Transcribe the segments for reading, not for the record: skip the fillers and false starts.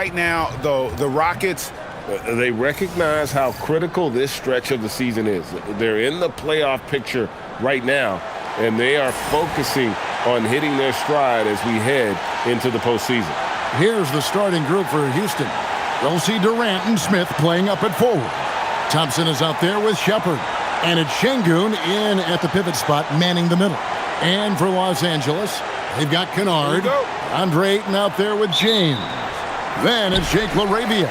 right now, though, the Rockets, they recognize how critical this stretch of the season is. They're in the playoff picture right now, and they are focusing on hitting their stride as we head into the postseason. Here's the starting group for Houston. You'll see Durant and Smith playing up at forward. Thompson is out there with Shepard. And it's Şengün in at the pivot spot, manning the middle. And for Los Angeles, they've got Kennard. Andre Ayton out there with James. Then it's Jake LaRavia.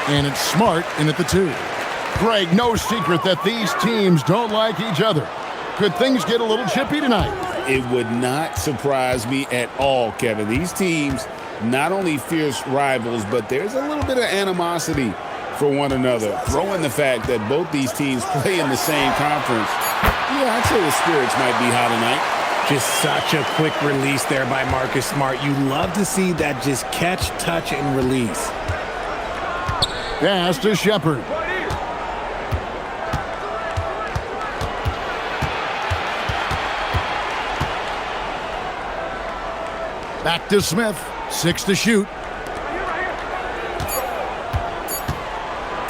And it's Smart in at the 2. Greg, no secret that these teams don't like each other. Could things get a little chippy tonight? It would not surprise me at all, Kevin. These teams, not only fierce rivals, but there's a little bit of animosity for one another. Throw in the fact that both these teams play in the same conference. Yeah, I'd say the spirits might be high tonight. Just such a quick release there by Marcus Smart. You love to see that just catch, touch, and release. Pass to Shepard. Back to Smith. 6 to shoot.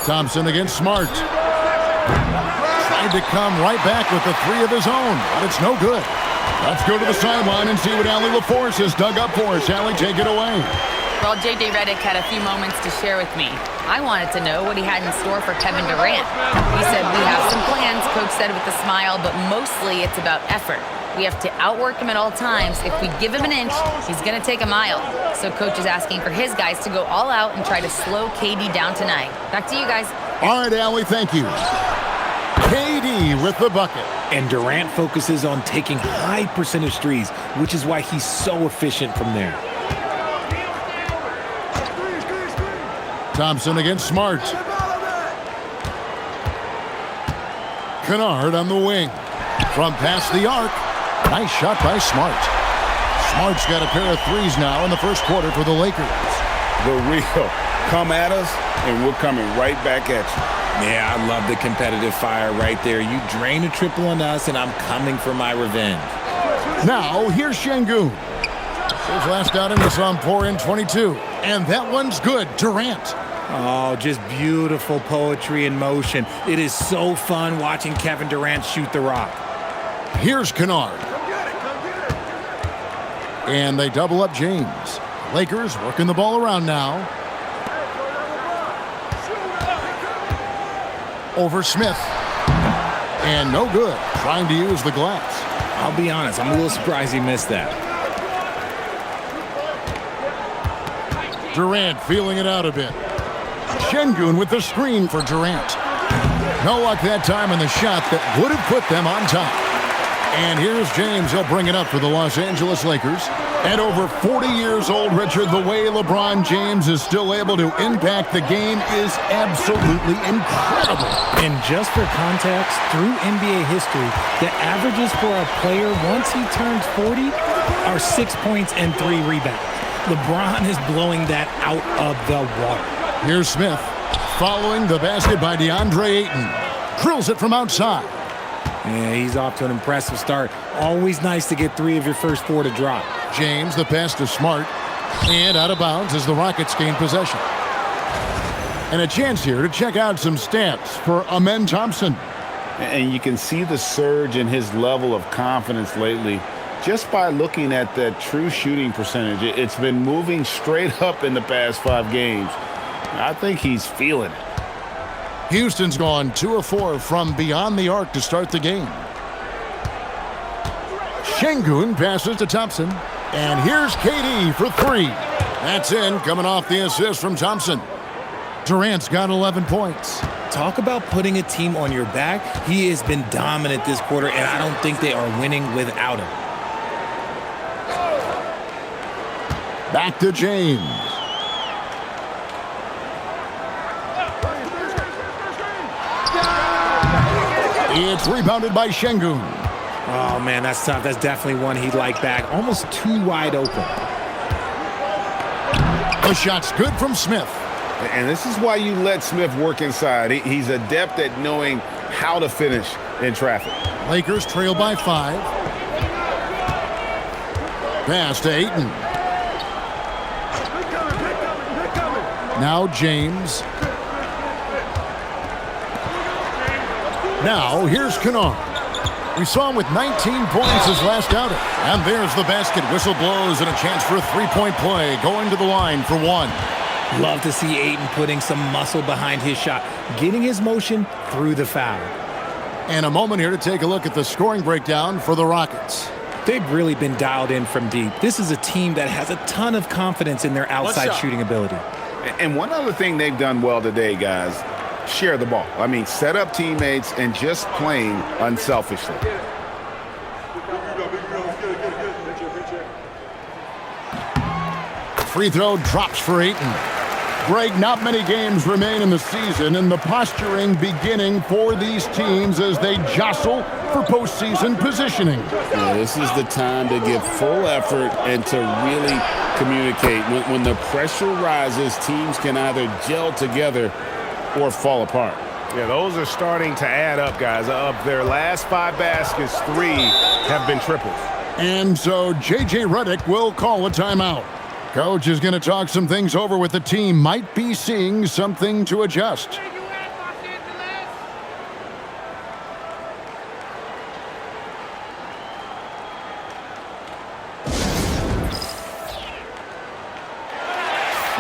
Thompson against Smart. Tried to come right back with the 3 of his own, but it's no good. Let's go to the sideline and see what Allie LaForce has dug up for us. Allie, take it away. Well, J.J. Redick had a few moments to share with me. I wanted to know what he had in store for Kevin Durant. He said, "We have some plans," Coach said with a smile, "but mostly it's about effort. We have to outwork him at all times. If we give him an inch, he's going to take a mile." So Coach is asking for his guys to go all out and try to slow KD down tonight. Back to you guys. All right, Allie, thank you. KD with the bucket. And Durant focuses on taking high percentage threes, which is why he's so efficient from there. Thompson against Smart. Kennard on the wing. From past the arc. Nice shot by Smart. Smart's got a pair of threes now in the first quarter for the Lakers. The real come at us, and we're coming right back at you. Yeah, I love the competitive fire right there. You drain a triple on us, and I'm coming for my revenge. Now, here's Şengün. His last outing was on 4 in 22. And that one's good. Durant. Oh, just beautiful poetry in motion. It is so fun watching Kevin Durant shoot the rock. Here's Kennard. And they double up James. Lakers working the ball around now. Over Smith. And no good. Trying to use the glass. I'll be honest, I'm a little surprised he missed that. Durant feeling it out a bit. Şengün with the screen for Durant. No luck that time in the shot that would have put them on top. And here's James. He'll bring it up for the Los Angeles Lakers. At over 40 years old, Richard, the way LeBron James is still able to impact the game is absolutely incredible. And just for context, through NBA history, the averages for a player once he turns 40 are 6 points and 3 rebounds. LeBron is blowing that out of the water. Here's Smith following the basket by DeAndre Ayton. Drills it from outside. Yeah, he's off to an impressive start. Always nice to get 3 of your first 4 to drop. James, the pass to Smart. And out of bounds as the Rockets gain possession. And a chance here to check out some stats for Amen Thompson. And you can see the surge in his level of confidence lately just by looking at that true shooting percentage. It's been moving straight up in the past 5 games. I think he's feeling it. Houston's gone 2 of 4 from beyond the arc to start the game. Şengün passes to Thompson. And here's KD for 3. That's in, coming off the assist from Thompson. Durant's got 11 points. Talk about putting a team on your back. He has been dominant this quarter, and I don't think they are winning without him. Back to James. It's rebounded by Şengün. Oh, man, that's tough. That's definitely one he'd like back. Almost too wide open. The shot's good from Smith. And this is why you let Smith work inside. He's adept at knowing how to finish in traffic. Lakers trail by 5. Pass to Ayton. Now James. Now here's Kennard. We saw him with 19 points his last outing. And there's the basket. Whistle blows and a chance for a three-point play. Going to the line for one. Love to see Ayton putting some muscle behind his shot, getting his motion through the foul. And a moment here to take a look at the scoring breakdown for the Rockets. They've really been dialed in from deep. This is a team that has a ton of confidence in their outside shooting ability. And one other thing they've done well today, guys, share the ball. I mean, set up teammates and just playing unselfishly. Free throw drops for Ayton. Greg, not many games remain in the season, and the posturing beginning for these teams as they jostle for postseason positioning. Yeah, this is the time to give full effort and to really communicate. When the pressure rises, teams can either gel together or fall apart. Yeah, those are starting to add up, guys. Of their last 5 baskets, 3 have been triples. And so J.J. Redick will call a timeout. Coach is going to talk some things over with the team. Might be seeing something to adjust.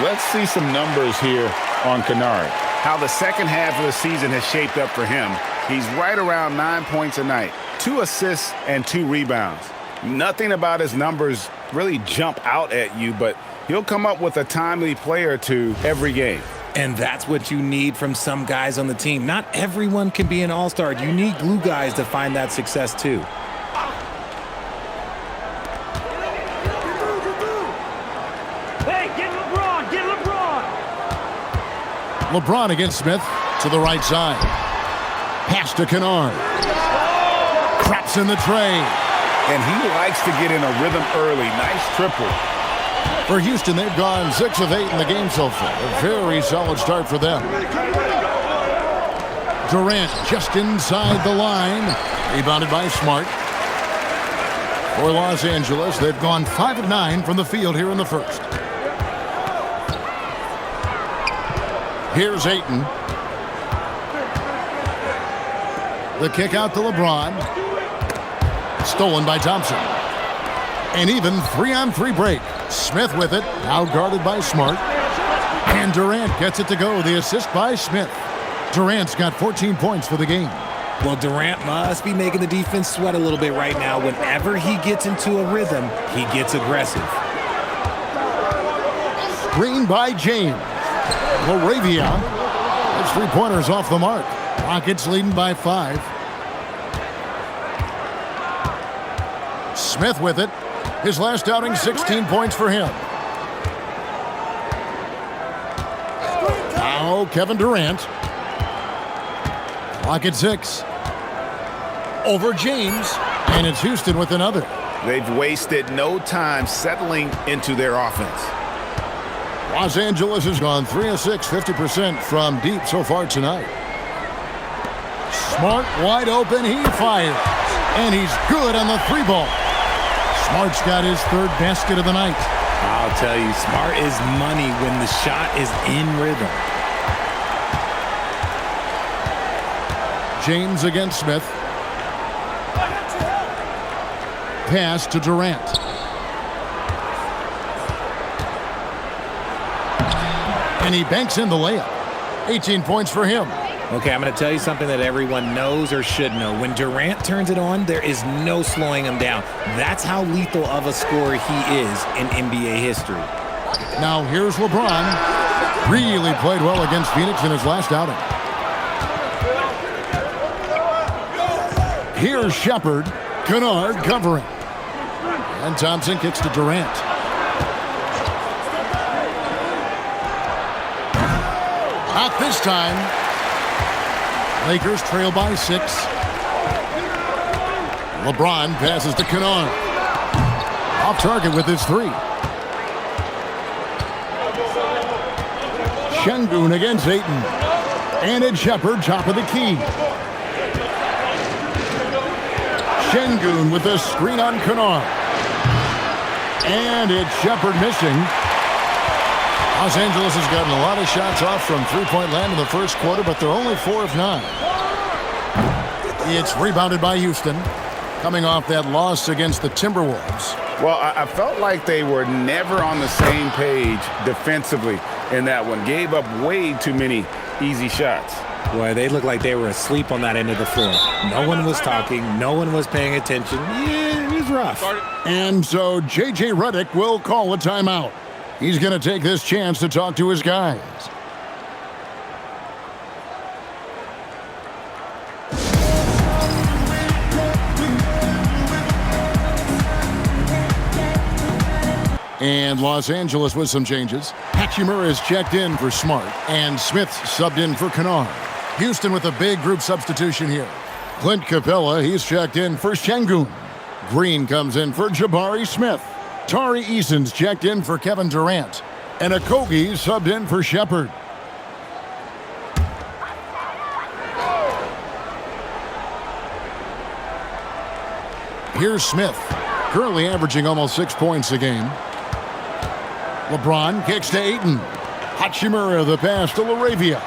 Let's see some numbers here on Kennard. How the second half of the season has shaped up for him. He's right around 9 points a night, 2 assists and 2 rebounds. Nothing about his numbers really jump out at you, but he'll come up with a timely play or two every game. And that's what you need from some guys on the team. Not everyone can be an all-star. You need glue guys to find that success too. Hey, get LeBron! Get LeBron! LeBron against Smith to the right side. Pass to Kennard. Craps in the tray. And he likes to get in a rhythm early. Nice triple. For Houston, they've gone 6 of 8 in the game so far. A very solid start for them. Durant just inside the line. Rebounded by Smart. For Los Angeles, they've gone 5 of 9 from the field here in the first. Here's Ayton. The kick out to LeBron. Stolen by Thompson. An even 3-on-3 break. Smith with it. Now guarded by Smart. And Durant gets it to go. The assist by Smith. Durant's got 14 points for the game. Well, Durant must be making the defense sweat a little bit right now. Whenever he gets into a rhythm, he gets aggressive. Screen by James. Laravia. His three-pointers off the mark. Rockets leading by 5. Smith with it. His last outing, 16 points for him. Now Kevin Durant. Clock at 6. Over James. And it's Houston with another. They've wasted no time settling into their offense. Los Angeles has gone 3 of 6, 50% from deep so far tonight. Smart wide open. He fires. And he's good on the 3-ball. Smart's got his 3rd basket of the night. I'll tell you, Smart is money when the shot is in rhythm. James against Smith. Pass to Durant. And he banks in the layup. 18 points for him. Okay, I'm going to tell you something that everyone knows or should know. When Durant turns it on, there is no slowing him down. That's how lethal of a scorer he is in NBA history. Now here's LeBron. Really played well against Phoenix in his last outing. Here's Shepard. Kennard covering. And Thompson kicks to Durant. Not this time. Lakers trail by 6. LeBron passes to Kennard. Off target with his 3. Şengün against Ayton. And it's Shepard, top of the key. Şengün with the screen on Kennard. And it's Shepard missing. Los Angeles has gotten a lot of shots off from three-point land in the first quarter, but they're only 4 of 9. It's rebounded by Houston, coming off that loss against the Timberwolves. Well, I felt like they were never on the same page defensively in that one. Gave up way too many easy shots. Boy, they looked like they were asleep on that end of the floor. No one was talking. No one was paying attention. Yeah, it was rough. And so J.J. Redick will call a timeout. He's going to take this chance to talk to his guys. And Los Angeles with some changes. Hachimura is checked in for Smart, and Smith subbed in for Kennard. Houston with a big group substitution here. Clint Capella, he's checked in for Şengün. Green comes in for Jabari Smith. Tari Eason's checked in for Kevin Durant. And Okogie subbed in for Shepherd. Here's Smith, currently averaging almost 6 points a game. LeBron kicks to Ayton. Hachimura the pass to LaRavia.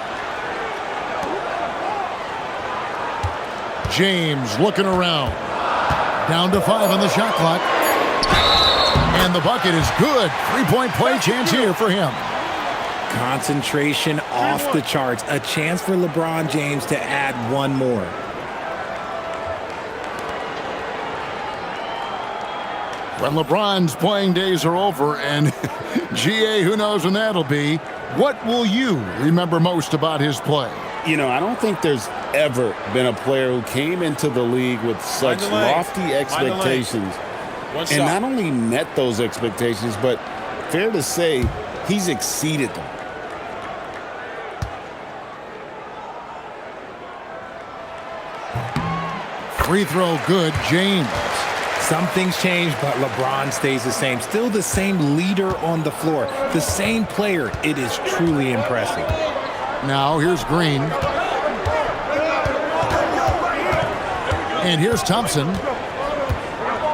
James looking around. Down to 5 on the shot clock. And the bucket is good. 3-point play chance here for him. Concentration off the charts. A chance for LeBron James to add one more. When LeBron's playing days are over, and GA, who knows when that'll be, what will you remember most about his play? You know, I don't think there's ever been a player who came into the league with such lofty expectations and not only met those expectations, but fair to say, he's exceeded them. Free throw good, James. Something's changed, but LeBron stays the same. Still the same leader on the floor. The same player. It is truly impressive. Now here's Green. And here's Thompson.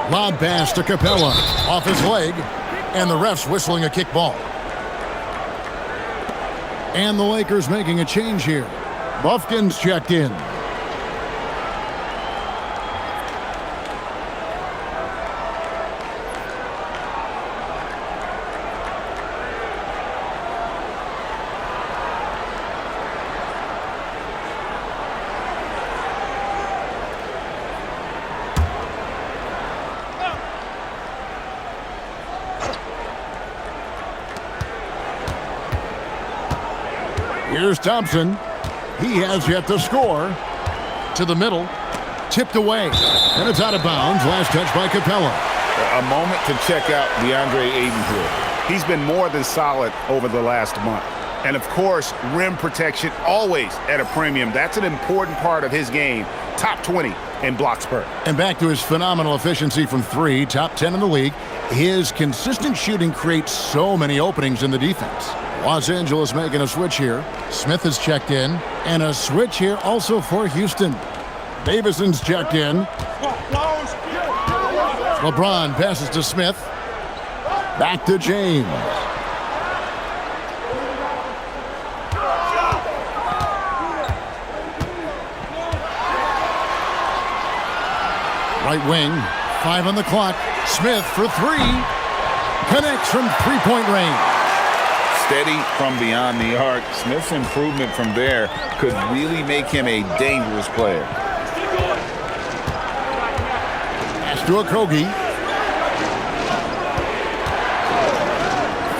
Lob pass to Capella. Off his leg. And the ref's whistling a kick ball. And the Lakers making a change here. Bufkin's checked in. Here's Thompson. He has yet to score. To the middle. Tipped away. And it's out of bounds. Last touch by Capella. A moment to check out DeAndre Ayton here. He's been more than solid over the last month. And, of course, rim protection always at a premium. That's an important part of his game. Top 20 in block spurt. And back to his phenomenal efficiency from 3, top 10 in the league. His consistent shooting creates so many openings in the defense. Los Angeles making a switch here. Smith is checked in. And a switch here also for Houston. Davison's checked in. LeBron passes to Smith. Back to James. Right wing. 5 on the clock. Smith for 3. Connects from three-point range. Steady from beyond the arc. Smith's improvement from there could really make him a dangerous player. Pass to Okogie.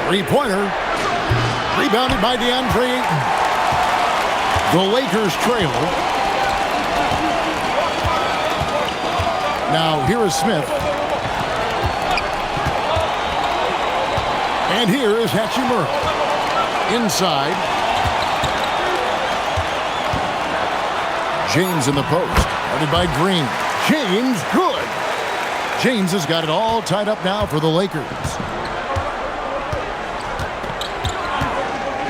Three-pointer. Rebounded by DeAndre Ayton. The Lakers trail. Now here is Smith. And here is Hachimura. Inside. James in the post. Guarded by Green. James, good. James has got it all tied up now for the Lakers.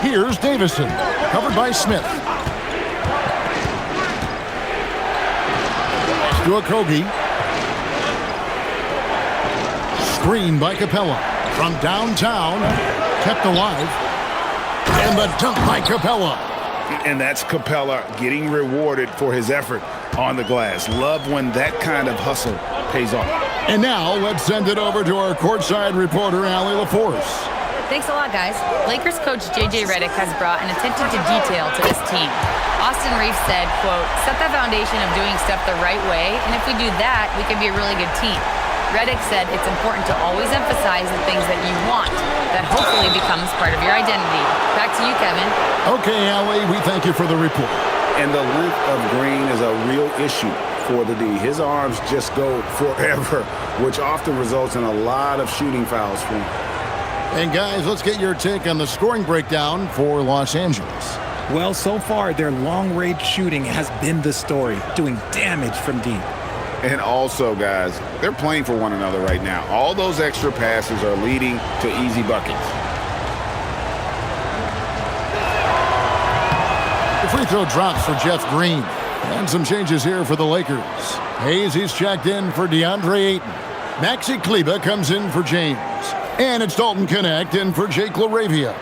Here's Davison. Covered by Smith. Pass to Okogie. Screen by Capella. From downtown. Kept alive. And the dunk by Capella. And that's Capella getting rewarded for his effort on the glass. Love when that kind of hustle pays off. And now let's send it over to our courtside reporter, Allie LaForce. Thanks a lot, guys. Lakers coach J.J. Redick has brought an attention to detail to this team. Austin Reeves said, quote, set the foundation of doing stuff the right way, and if we do that, we can be a really good team. Redick said it's important to always emphasize the things that you want. That hopefully becomes part of your identity. Back to you, Kevin. Okay, Allie, we thank you for the report. And the length of Green is a real issue for the D. His arms just go forever, which often results in a lot of shooting fouls for him. And guys, let's get your take on the scoring breakdown for Los Angeles. Well, so far, their long-range shooting has been the story, doing damage from deep. And also, guys, they're playing for one another right now. All those extra passes are leading to easy buckets. The free throw drops for Jeff Green. And some changes here for the Lakers. Hayes, he's checked in for DeAndre Ayton. Maxi Kleber comes in for James. And it's Dalton Connect in for Jake LaRavia.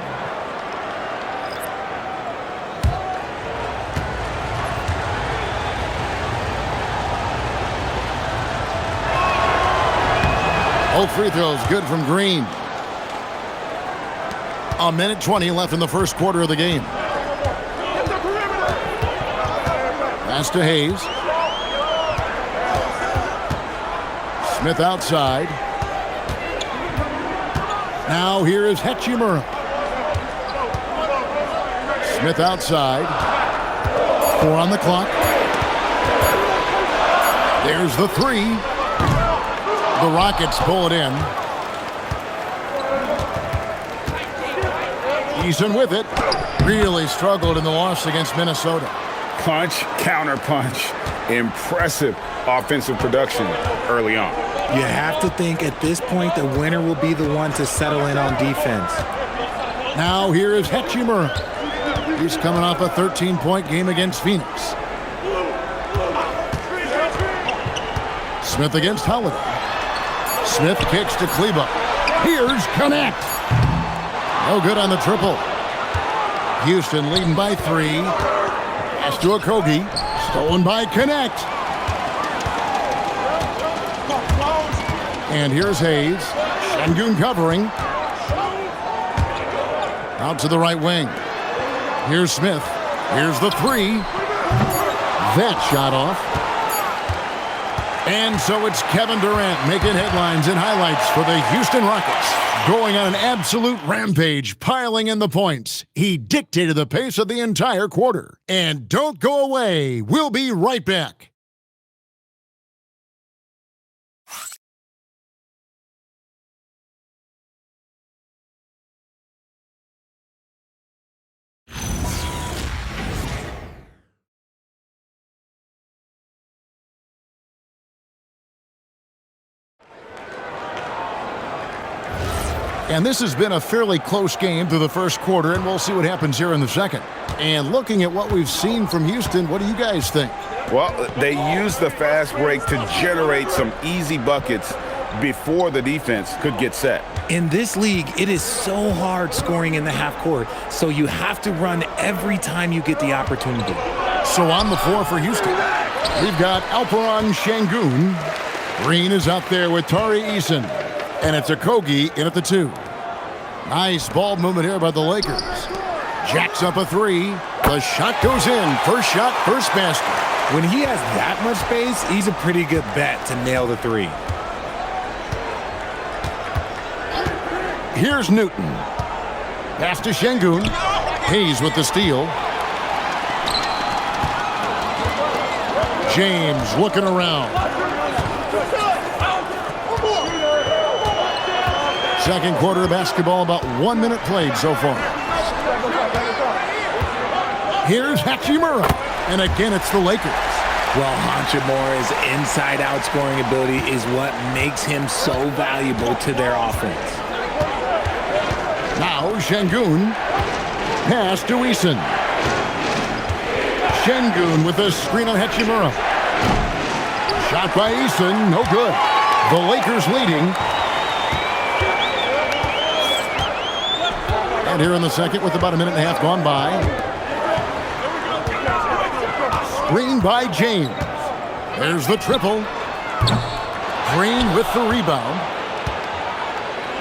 Both free throws good from Green. A minute 20 left in the first quarter of the game. Pass to Hayes. Smith outside. Now here is Hachimura. Smith outside. 4 on the clock. There's the 3. The Rockets pull it in. Eason with it. Really struggled in the loss against Minnesota. Punch, counter punch. Impressive offensive production early on. You have to think at this point the winner will be the one to settle in on defense. Now here is Hachimura. He's coming off a 13-point game against Phoenix. Smith against Holiday. Smith kicks to Kleber. Here's Connect. No good on the triple. Houston leading by 3. Pass to Okogie. Stolen by Connect. And here's Hayes. Şengün covering. Out to the right wing. Here's Smith. Here's the 3. That shot off. And so it's Kevin Durant making headlines and highlights for the Houston Rockets. Going on an absolute rampage, piling in the points. He dictated the pace of the entire quarter. And don't go away. We'll be right back. And this has been a fairly close game through the first quarter, and we'll see what happens here in the second. And looking at what we've seen from Houston, what do you guys think? Well, they used the fast break to generate some easy buckets before the defense could get set. In this league, it is so hard scoring in the half court, so you have to run every time you get the opportunity. So on the floor for Houston, we've got Alperen Şengün. Green is out there with Tari Eason. And it's Okogie in at the 2. Nice ball movement here by the Lakers. Jacks up a 3. The shot goes in. First shot, first basket. When he has that much space, he's a pretty good bet to nail the 3. Here's Newton. Pass to Şengün. Hayes with the steal. James looking around. Second quarter of basketball, about 1 minute played so far. Here's Hachimura. And again, it's the Lakers. Well, Hachimura's inside-out scoring ability is what makes him so valuable to their offense. Now Şengün. Pass to Eason. Şengün with a screen on Hachimura. Shot by Eason, no good. The Lakers leading. And here in the second with about a minute and a half gone by. Screen by James. There's the triple. Green with the rebound.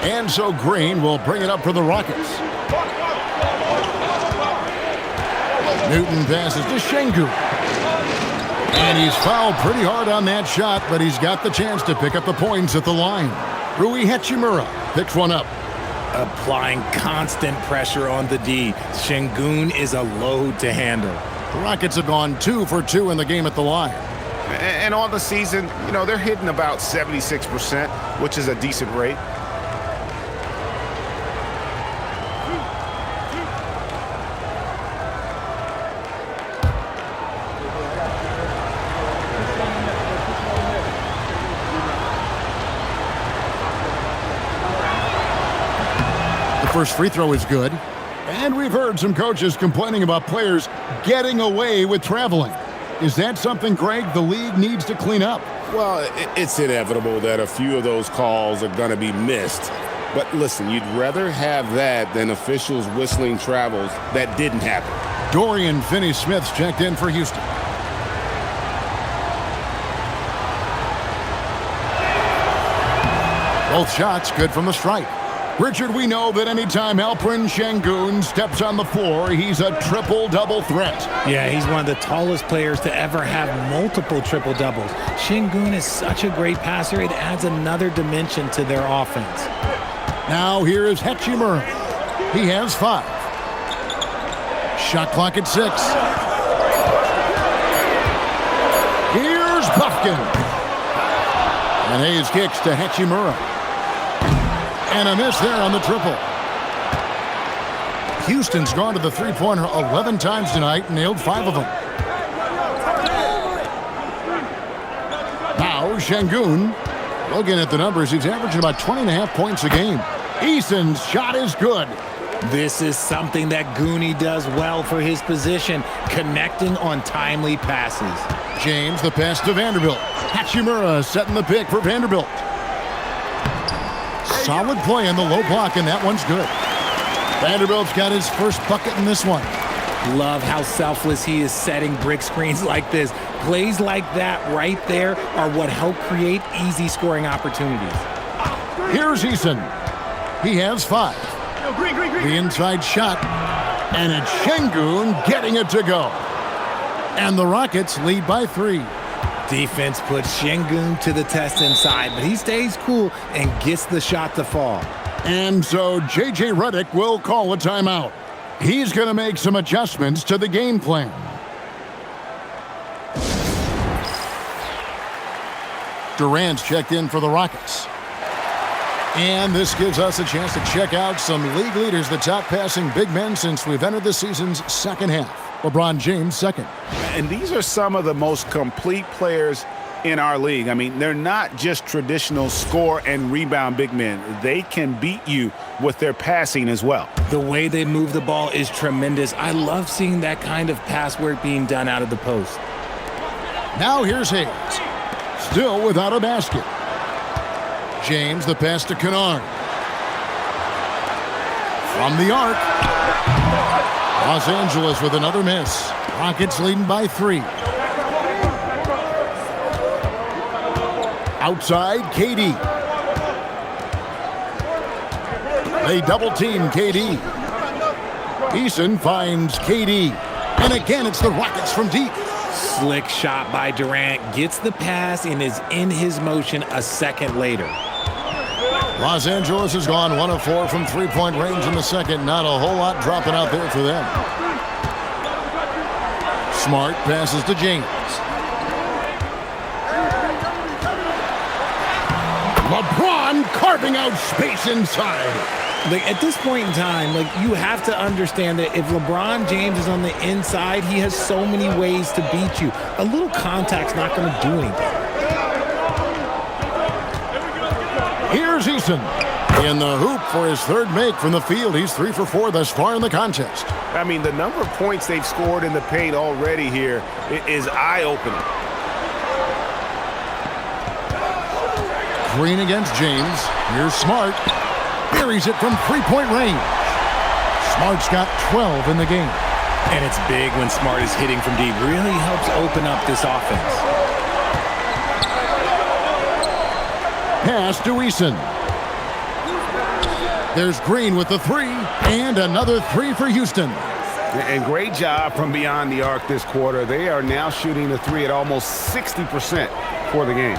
And so Green will bring it up for the Rockets. Newton passes to Şengün. And he's fouled pretty hard on that shot, but he's got the chance to pick up the points at the line. Rui Hachimura picks one up. Applying constant pressure on the D. Şengün is a load to handle. The Rockets have gone 2 for 2 in the game at the line. And on the season, you know, they're hitting about 76%, which is a decent rate. First free throw is good. And we've heard some coaches complaining about players getting away with traveling. Is that something, Greg, the league needs to clean up? Well, it's inevitable that a few of those calls are going to be missed. But listen, you'd rather have that than officials whistling travels that didn't happen. Dorian Finney-Smith's checked in for Houston. Both shots good from the stripe. Richard, we know that anytime Alperen Şengün steps on the floor, he's a triple-double threat. Yeah, he's one of the tallest players to ever have multiple triple-doubles. Şengün is such a great passer, it adds another dimension to their offense. Now here is Hachimura. He has 5. Shot clock at 6. Here's Buffkin. And Hayes kicks to Hachimura. And a miss there on the triple. Houston's gone to the three-pointer 11 times tonight, nailed 5 of them. Now Şengün, looking at the numbers, he's averaging about 20.5 points a game. Eason's shot is good. This is something that Goonie does well for his position, connecting on timely passes. James, the pass to Vanderbilt. Hachimura setting the pick for Vanderbilt. Solid play in the low block, and that one's good. Vanderbilt's got his first bucket in this one. Love how selfless he is setting brick screens like this. Plays like that right there are what help create easy scoring opportunities. Here's Eason. He has 5. The inside shot, and it's Şengün getting it to go. And the Rockets lead by 3. Defense puts Şengün to the test inside, but he stays cool and gets the shot to fall. And so J.J. Redick will call a timeout. He's going to make some adjustments to the game plan. Durant's checked in for the Rockets. And this gives us a chance to check out some league leaders, the top passing big men since we've entered the season's second half. LeBron James, second. And these are some of the most complete players in our league. I mean, they're not just traditional score and rebound big men. They can beat you with their passing as well. The way they move the ball is tremendous. I love seeing that kind of pass work being done out of the post. Now here's Hayes. Still without a basket. James, the pass to Kennard. From the arc. Los Angeles with another miss. Rockets leading by 3. Outside, KD. They double-team KD. Eason finds KD. And again, it's the Rockets from deep. Slick shot by Durant. Gets the pass and is in his motion a second later. Los Angeles has gone 1 of 4 from three-point range in the second. Not a whole lot dropping out there for them. Smart passes to James. LeBron carving out space inside. Like, at this point in time, like, you have to understand that if LeBron James is on the inside, he has so many ways to beat you. A little contact's not going to do anything. Here's Eason in the hoop for his third make from the field. He's 3 for 4 thus far in the contest. I mean, the number of points they've scored in the paint already here is eye-opening. Green against James. Here's Smart. Buries it from three-point range. Smart's got 12 in the game. And it's big when Smart is hitting from deep. Really helps open up this offense. Pass to Eason. There's Green with the three, and another three for Houston. And great job from beyond the arc this quarter. They are now shooting the three at almost 60% for the game.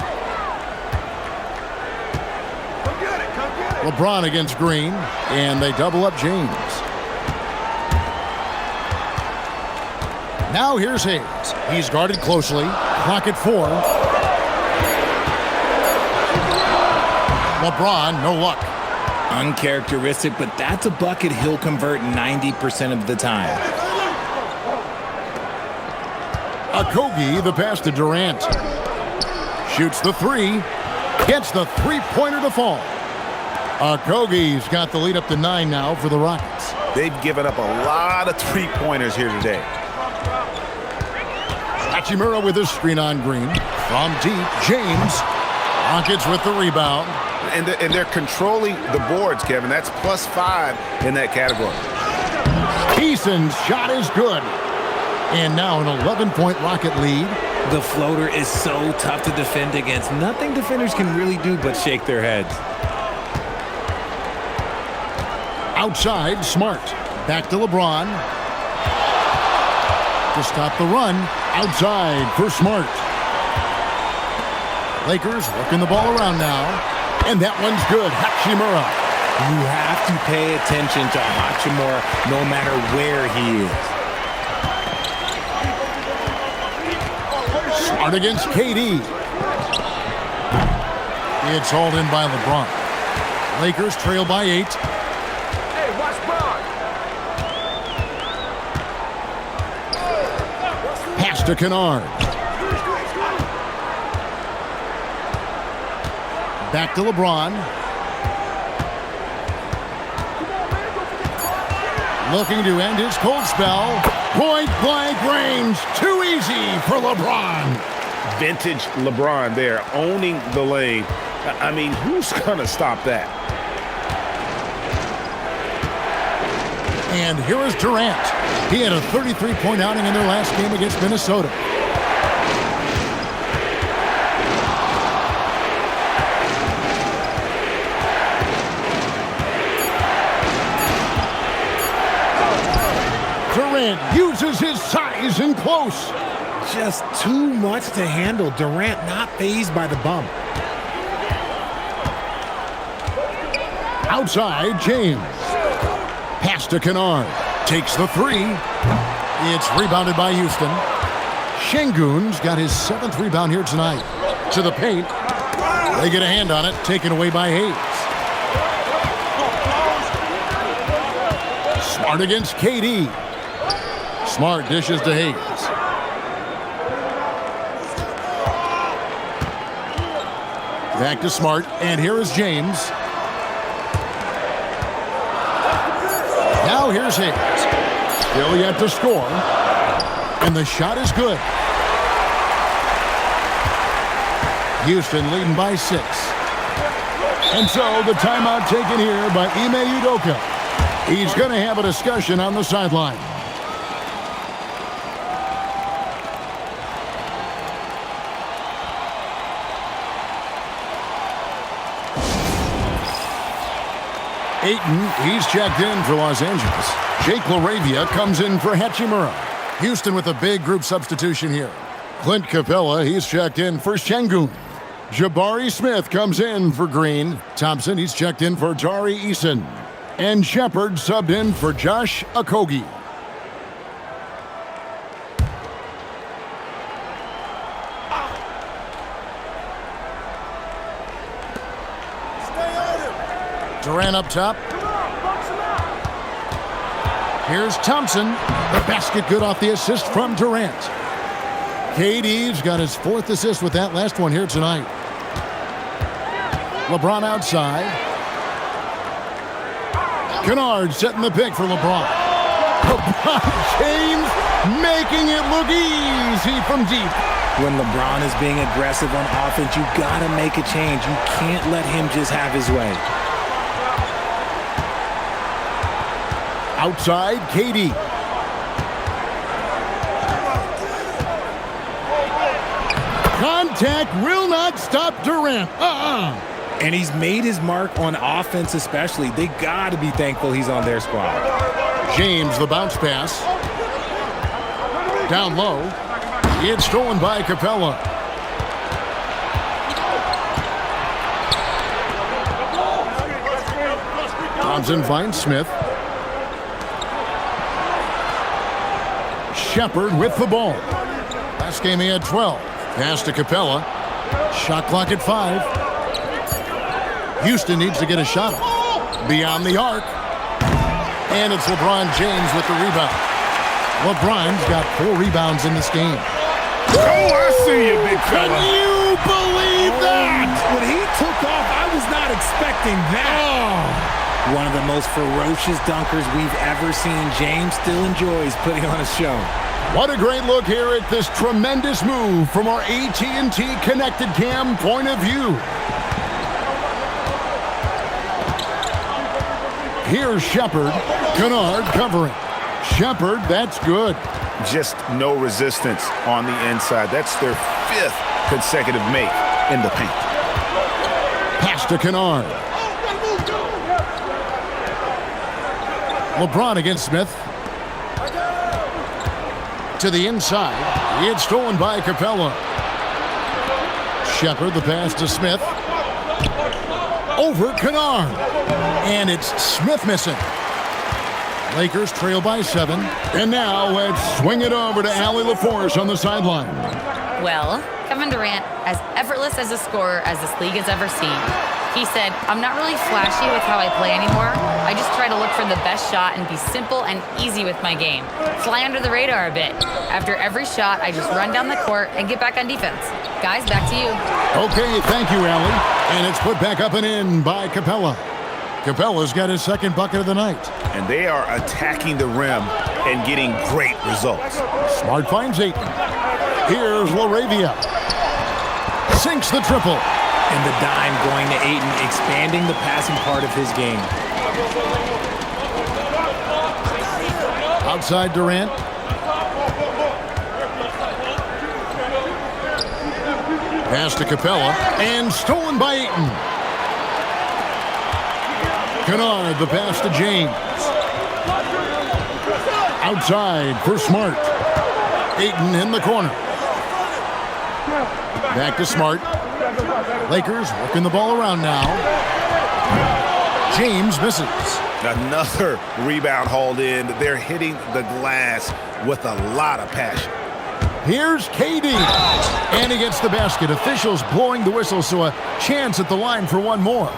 LeBron against Green, and they double up James. Now here's Hayes. He's guarded closely. Clock at 4. LeBron, no luck. Uncharacteristic, but that's a bucket he'll convert 90% of the time. Okogie, the pass to Durant. Shoots the three. Gets the three-pointer to fall. Okogie's got the lead up to 9 now for the Rockets. They've given up a lot of three-pointers here today. Hachimura with his screen on Green. From deep, James. Rockets with the rebound. And they're controlling the boards, Kevin. That's +5 in that category. Eason's shot is good. And now an 11-point Rocket lead. The floater is so tough to defend against. Nothing defenders can really do but shake their heads. Outside, Smart. Back to LeBron. To stop the run. Outside for Smart. Lakers working the ball around now. And that one's good. Hachimura. You have to pay attention to Hachimura no matter where he is. Smart against KD. It's hauled in by LeBron. Lakers trail by 8. Hey, watch Brown. Pass to Kennard. Back to LeBron. Looking to end his cold spell. Point blank range. Too easy for LeBron. Vintage LeBron there, owning the lane. I mean, who's going to stop that? And here is Durant. He had a 33-point outing in their last game against Minnesota. Durant uses his size and close. Just too much to handle. Durant not fazed by the bump. Outside, James. Pass to Kennard. Takes the three. It's rebounded by Houston. Şengün's got his 7th rebound here tonight. To the paint. They get a hand on it. Taken away by Hayes. Smart against KD. Smart dishes to Hayes. Back to Smart, and here is James. Now here's Hayes. Still yet to score. And the shot is good. Houston leading by 6. And so the timeout taken here by Ime Udoka. He's going to have a discussion on the sideline. Ayton, he's checked in for Los Angeles. Jake LaRavia comes in for Hachimura. Houston with a big group substitution here. Clint Capella, he's checked in for Şengün. Jabari Smith comes in for Green. Thompson, he's checked in for Tari Eason. And Shepard subbed in for Josh Okogie. Durant up top. Here's Thompson. The basket good off the assist from Durant. KD's got his 4th assist with that last one here tonight. LeBron outside. Kennard setting the pick for LeBron. LeBron James making it look easy from deep. When LeBron is being aggressive on offense, you gotta make a change. You can't let him just have his way. Outside, KD. Contact will not stop Durant. And he's made his mark on offense especially. They got to be thankful he's on their squad. James, the bounce pass. Down low. It's stolen by Capella. Thompson finds Smith. Shepard with the ball. Last game he had 12. Pass to Capella. Shot clock at 5. Houston needs to get a shot off. Beyond the arc. And it's LeBron James with the rebound. LeBron's got 4 rebounds in this game. Oh, I see you, big fella. Can you believe that? When he took off, I was not expecting that. One of the most ferocious dunkers we've ever seen. James still enjoys putting on a show. What a great look here at this tremendous move from our AT&T Connected Cam point of view. Here's Shepard. Kennard covering. Shepard, that's good. Just no resistance on the inside. That's their 5th consecutive make in the paint. Pass to Kennard. LeBron against Smith. To the inside. It's stolen by Capella. Shepard, the pass to Smith. Over Kennard. And it's Smith missing. Lakers trail by 7. And now let's swing it over to Allie LaForce on the sideline. Well, Kevin Durant, as effortless as a scorer as this league has ever seen. He said, I'm not really flashy with how I play anymore. I just try to look for the best shot and be simple and easy with my game. Fly under the radar a bit. After every shot, I just run down the court and get back on defense. Guys, back to you. Okay, thank you, Allie. And it's put back up and in by Capella. Capella's got his 2nd bucket of the night. And they are attacking the rim and getting great results. Smart finds Ayton. Here's LaRavia. Sinks the triple. And the dime going to Ayton, expanding the passing part of his game. Outside Durant. Pass to Capella. And stolen by Ayton. Kennard, the pass to James. Outside for Smart. Ayton in the corner. Back to Smart. Lakers working the ball around now. James misses. Another rebound hauled in. They're hitting the glass with a lot of passion. Here's KD. And he gets the basket. Officials blowing the whistle, so a chance at the line for one more.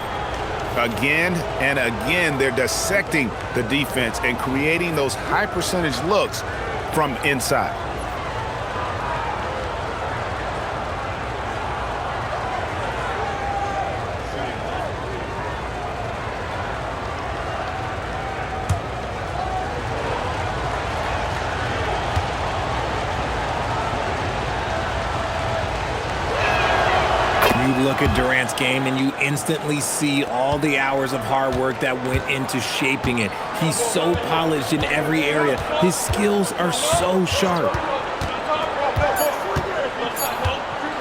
Again and again, they're dissecting the defense and creating those high percentage looks from inside. Look at Durant's game and you instantly see all the hours of hard work that went into shaping it. He's so polished in every area. His skills are so sharp.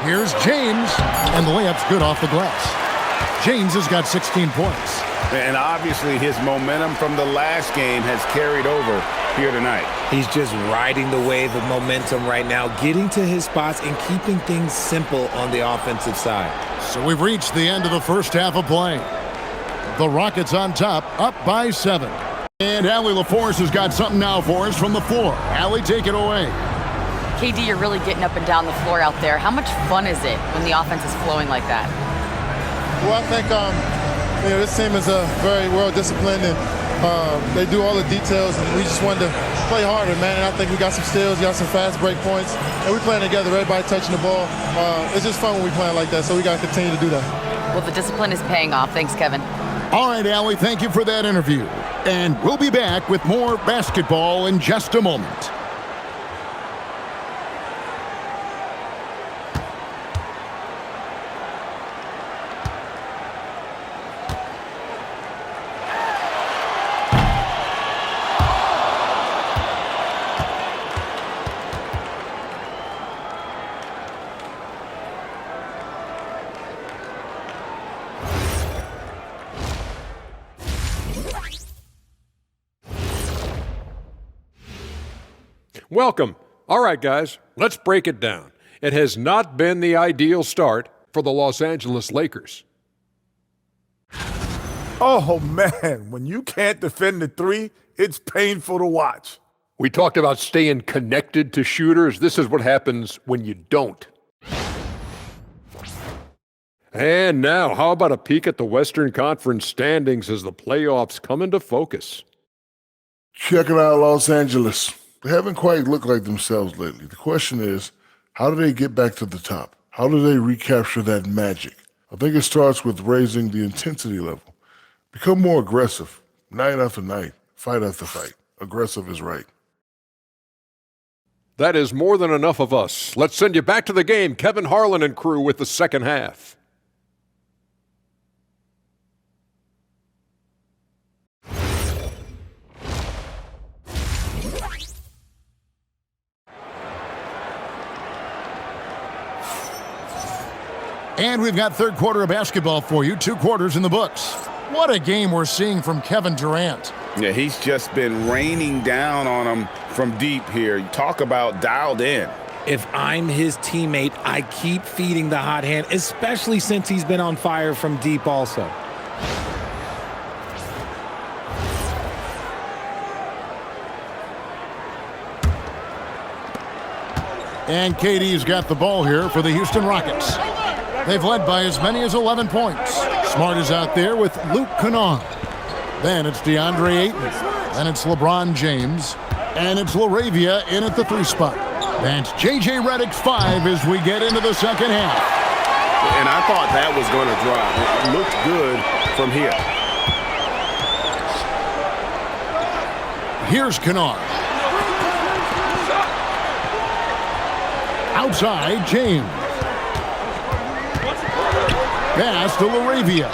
Here's James, and the layup's good off the glass. James has got 16 points. And obviously his momentum from the last game has carried over here tonight. He's just riding the wave of momentum right now, getting to his spots and keeping things simple on the offensive side. So we've reached the end of the first half of play. The Rockets on top, up by 7. And Allie LaForce has got something now for us from the floor. Allie, take it away. KD, you're really getting up and down the floor out there. How much fun is it when the offense is flowing like that? Well, I think this team is very well disciplined, and they do all the details, and we just wanted to play harder, man. And I think we got some steals, got some fast break points, and we're playing together, everybody touching the ball. It's just fun when we playing like that, so we got to continue to do that. Well, the discipline is paying off. Thanks, Kevin. All right, Allie, thank you for that interview. And we'll be back with more basketball in just a moment. Welcome. All right, guys, let's break it down. It has not been the ideal start for the Los Angeles Lakers. Oh, man, when you can't defend the three, it's painful to watch. We talked about staying connected to shooters. This is what happens when you don't. And now, how about a peek at the Western Conference standings as the playoffs come into focus? Check it out, Los Angeles. They haven't quite looked like themselves lately. The question is, how do they get back to the top? How do they recapture that magic? I think it starts with raising the intensity level. Become more aggressive, night after night, fight after fight. Aggressive is right. That is more than enough of us. Let's send you back to the game. Kevin Harlan and crew with the second half. And we've got third quarter of basketball for you. 2 quarters in the books. What a game we're seeing from Kevin Durant. Yeah, he's just been raining down on him from deep here. You talk about dialed in. If I'm his teammate, I keep feeding the hot hand, especially since he's been on fire from deep also. And KD's got the ball here for the Houston Rockets. They've led by as many as 11 points. Smart is out there with Luke Kennard. Then it's DeAndre Ayton. Then it's LeBron James. And it's LaRavia in at the 3 spot. That's J.J. Redick 5 as we get into the second half. And I thought that was going to drop. It looked good from here. Here's Kennard. Outside, James. Pass to LaRavia.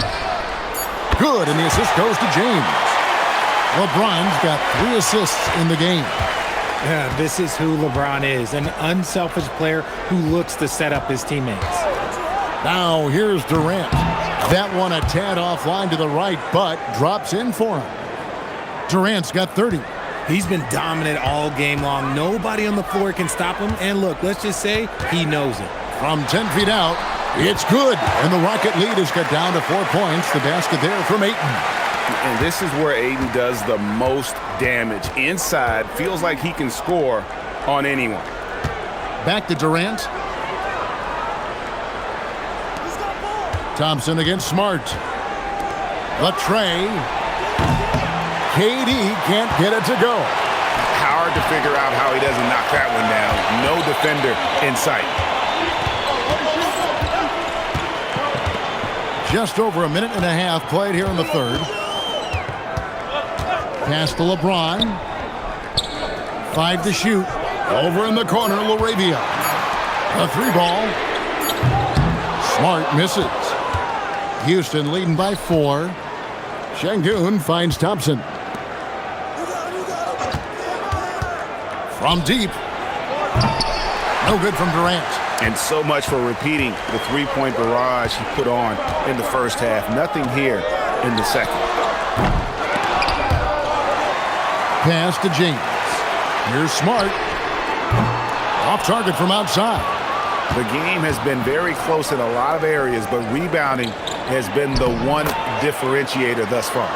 Good, and the assist goes to James. LeBron's got 3 assists in the game. Yeah, this is who LeBron is, an unselfish player who looks to set up his teammates. Now here's Durant. That one a tad offline to the right, but drops in for him. Durant's got 30. He's been dominant all game long. Nobody on the floor can stop him. And look, let's just say he knows it. From 10 feet out, it's good. And the Rocket lead is cut down to 4 points. The basket there from Ayton. And this is where Ayton does the most damage. Inside, feels like he can score on anyone. Back to Durant. Thompson against Smart. The tray. KD can't get it to go. Hard to figure out how he doesn't knock that one down. No defender in sight. Just over a minute and a half played here in the third. Pass to LeBron. 5 to shoot. Over in the corner, LaRavia. A 3-ball. Smart misses. Houston leading by 4. Şengün finds Thompson. From deep. No good from Durant. And so much for repeating the 3-point barrage he put on in the first half. Nothing here in the second. Pass to James. Here's Smart. Off target from outside. The game has been very close in a lot of areas, but rebounding has been the one differentiator thus far.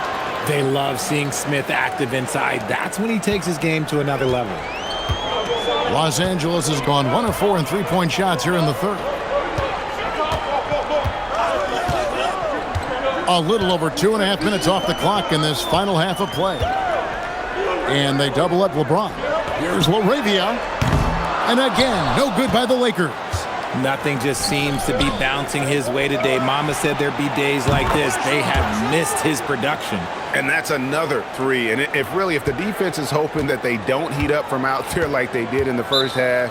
They love seeing Smith active inside. That's when he takes his game to another level. Los Angeles has gone 1 of 4 in 3-point shots here in the third. A little over 2.5 minutes off the clock in this final half of play. And they double up LeBron. Here's LaRavia. And again, no good by the Lakers. Nothing just seems to be bouncing his way today. Mama said there'd be days like this. They have missed his production. And that's another 3. And if the defense is hoping that they don't heat up from out there like they did in the first half,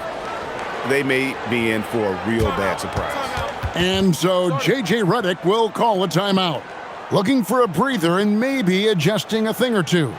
they may be in for a real bad surprise. And so J.J. Redick will call a timeout. Looking for a breather and maybe adjusting a thing or two.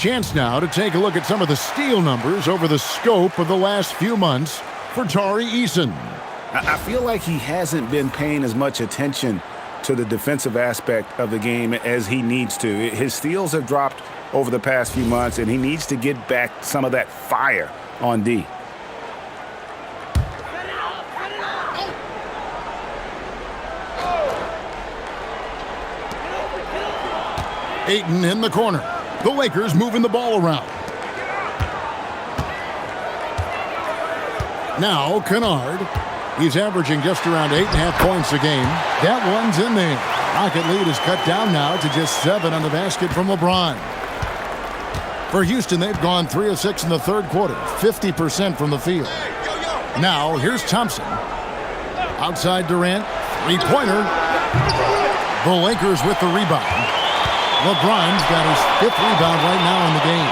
Chance now to take a look at some of the steal numbers over the scope of the last few months for Tari Eason. I feel like he hasn't been paying as much attention to the defensive aspect of the game as he needs to. His steals have dropped over the past few months, and he needs to get back some of that fire on D. Ayton in the corner. The Lakers moving the ball around. Now Kennard. He's averaging just around 8.5 points a game. That one's in there. Rocket lead is cut down now to just 7 on the basket from LeBron. For Houston, they've gone 3 of 6 in the third quarter, 50% from the field. Now here's Thompson. Outside Durant, three-pointer. The Lakers with the rebound. LeBron's got his 5th rebound right now in the game.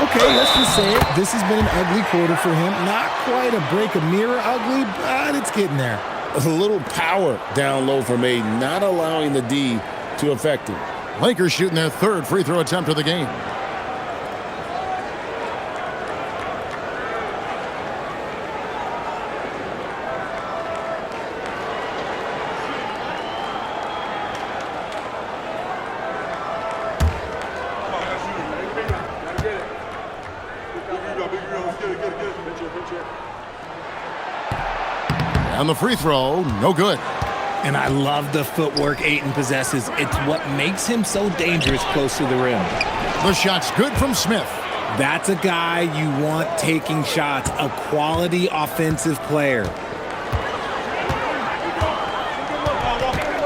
Okay, let's just say it. This has been an ugly quarter for him. Not quite a break a mirror ugly, but it's getting there. A little power down low from Ayton, not allowing the D to affect him. Lakers shooting their 3rd free throw attempt of the game. And the free throw, no good. And I love the footwork Ayton possesses. It's what makes him so dangerous close to the rim. The shot's good from Smith. That's a guy you want taking shots, a quality offensive player.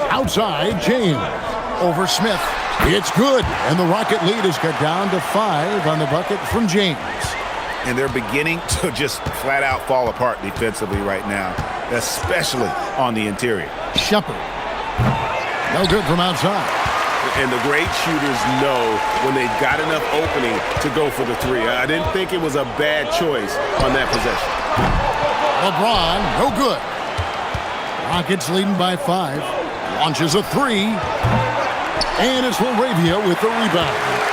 Outside, James. Over Smith. It's good. And the Rocket lead is cut down to 5 on the bucket from James. And they're beginning to just flat out fall apart defensively right now, especially on the interior. Shepherd. No good from outside. And the great shooters know when they've got enough opening to go for the 3. I didn't think it was a bad choice on that possession. LeBron, no good. Rockets leading by 5. Launches a 3. And it's Laravia with the rebound.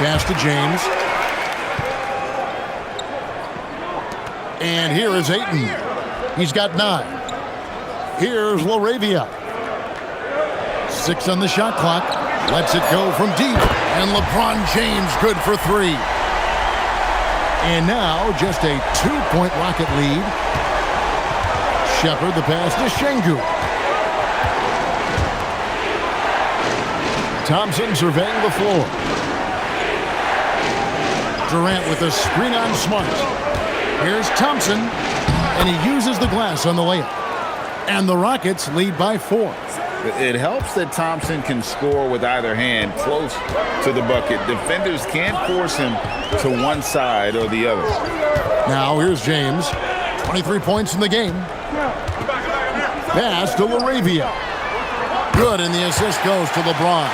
Pass to James. And here is Ayton. He's got 9. Here's Laravia. 6 on the shot clock. Lets it go from deep. And LeBron James good for 3. And now just a 2-point Rocket lead. Shepherd the pass to Şengün. Thompson surveying the floor. Durant with a screen on Smart. Here's Thompson, and he uses the glass on the layup. And the Rockets lead by 4. It helps that Thompson can score with either hand close to the bucket. Defenders can't force him to one side or the other. Now here's James. 23 points in the game. Pass to Laravia. Good, and the assist goes to LeBron.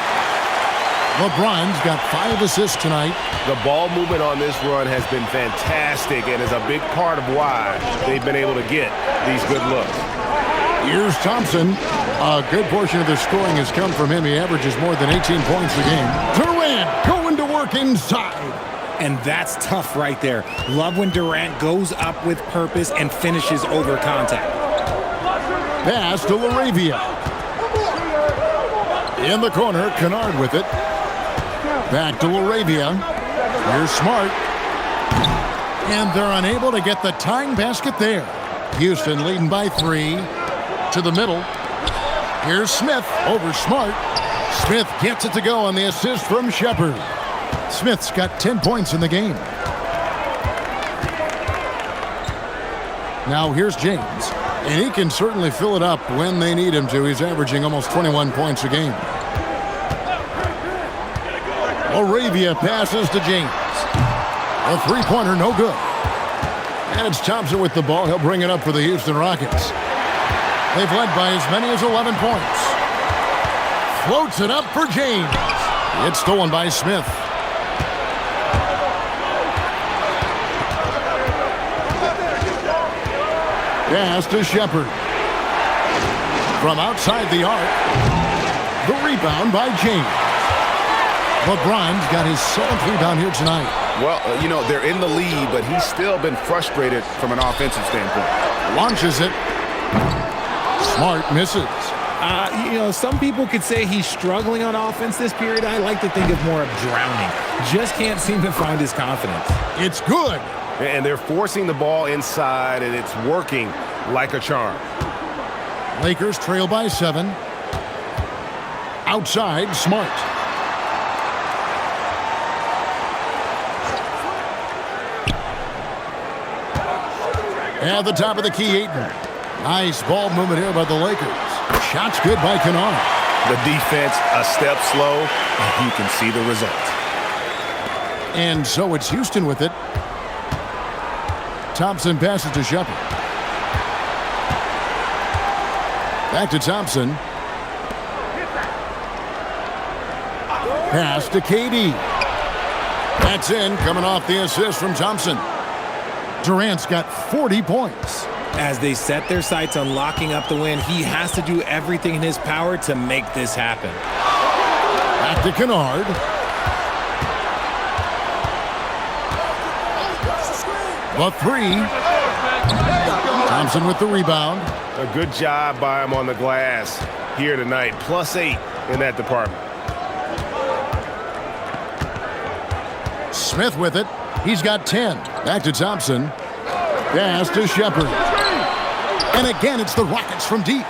LeBron's got 5 assists tonight. The ball movement on this run has been fantastic and is a big part of why they've been able to get these good looks. Here's Thompson. A good portion of the scoring has come from him. He averages more than 18 points a game. Durant going to work inside. And that's tough right there. Love when Durant goes up with purpose and finishes over contact. Pass to Laravia. In the corner, Kennard with it. Back to Laravia. Here's Smart. And they're unable to get the tying basket there. Houston leading by 3. To the middle. Here's Smith over Smart. Smith gets it to go on the assist from Shepherd. Smith's got 10 points in the game. Now here's James. And he can certainly fill it up when they need him to. He's averaging almost 21 points a game. Laravia passes to James. A three-pointer, no good. And it's Thompson with the ball. He'll bring it up for the Houston Rockets. They've led by as many as 11 points. Floats it up for James. It's stolen by Smith. Pass to Shepherd. From outside the arc. The rebound by James. LeBron's got his 7th rebound here tonight. Well, they're in the lead, but he's still been frustrated from an offensive standpoint. Launches it. Smart misses. Some people could say he's struggling on offense this period. I like to think of more of drowning. Just can't seem to find his confidence. It's good. And they're forcing the ball inside, and it's working like a charm. Lakers trail by 7. Outside, Smart. At the top of the key, Ayton. Nice ball movement here by the Lakers. Shot's good by Kennard. The defense a step slow, and you can see the result. And so it's Houston with it. Thompson passes to Shepard. Back to Thompson. Pass to KD. That's in, coming off the assist from Thompson. Durant's got 40 points. As they set their sights on locking up the win, he has to do everything in his power to make this happen. Back to Kennard. The 3. Thompson with the rebound. A good job by him on the glass here tonight. +8 in that department. Smith with it. He's got 10. Back to Thompson. Pass to Shepard. And again, it's the Rockets from deep.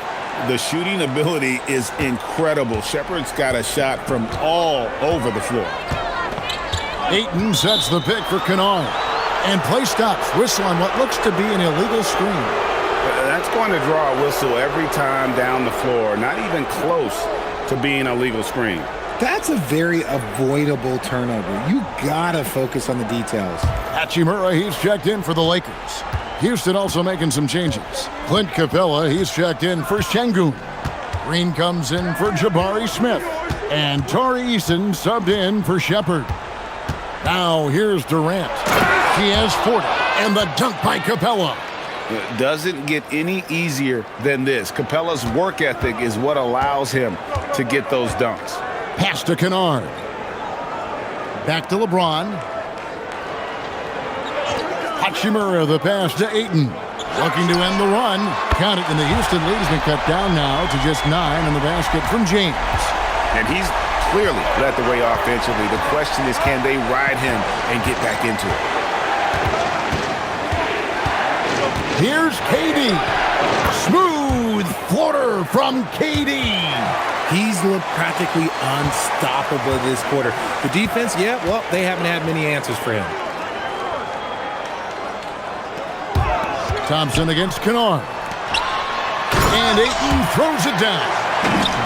The shooting ability is incredible. Shepard's got a shot from all over the floor. Ayton sets the pick for Kennard. And play stops. Whistle on what looks to be an illegal screen. That's going to draw a whistle every time down the floor. Not even close to being a legal screen. That's a very avoidable turnover. You gotta focus on the details. Hachimura, he's checked in for the Lakers. Houston also making some changes. Clint Capella, he's checked in for Şengün. Green comes in for Jabari Smith. And Tari Eason subbed in for Shepard. Now here's Durant. He has 40. And the dunk by Capella. It doesn't get any easier than this. Capella's work ethic is what allows him to get those dunks. Pass to Kennard. Back to LeBron. Hachimura, the pass to Ayton. Looking to end the run. Count it, and the Houston lead has been cut down now to just 9 on the basket from James. And he's clearly led the way offensively. The question is, can they ride him and get back into it? Here's KD. Smooth floater from KD. He's looked practically unstoppable this quarter. The defense, they haven't had many answers for him. Thompson against Kennard. And Ayton throws it down.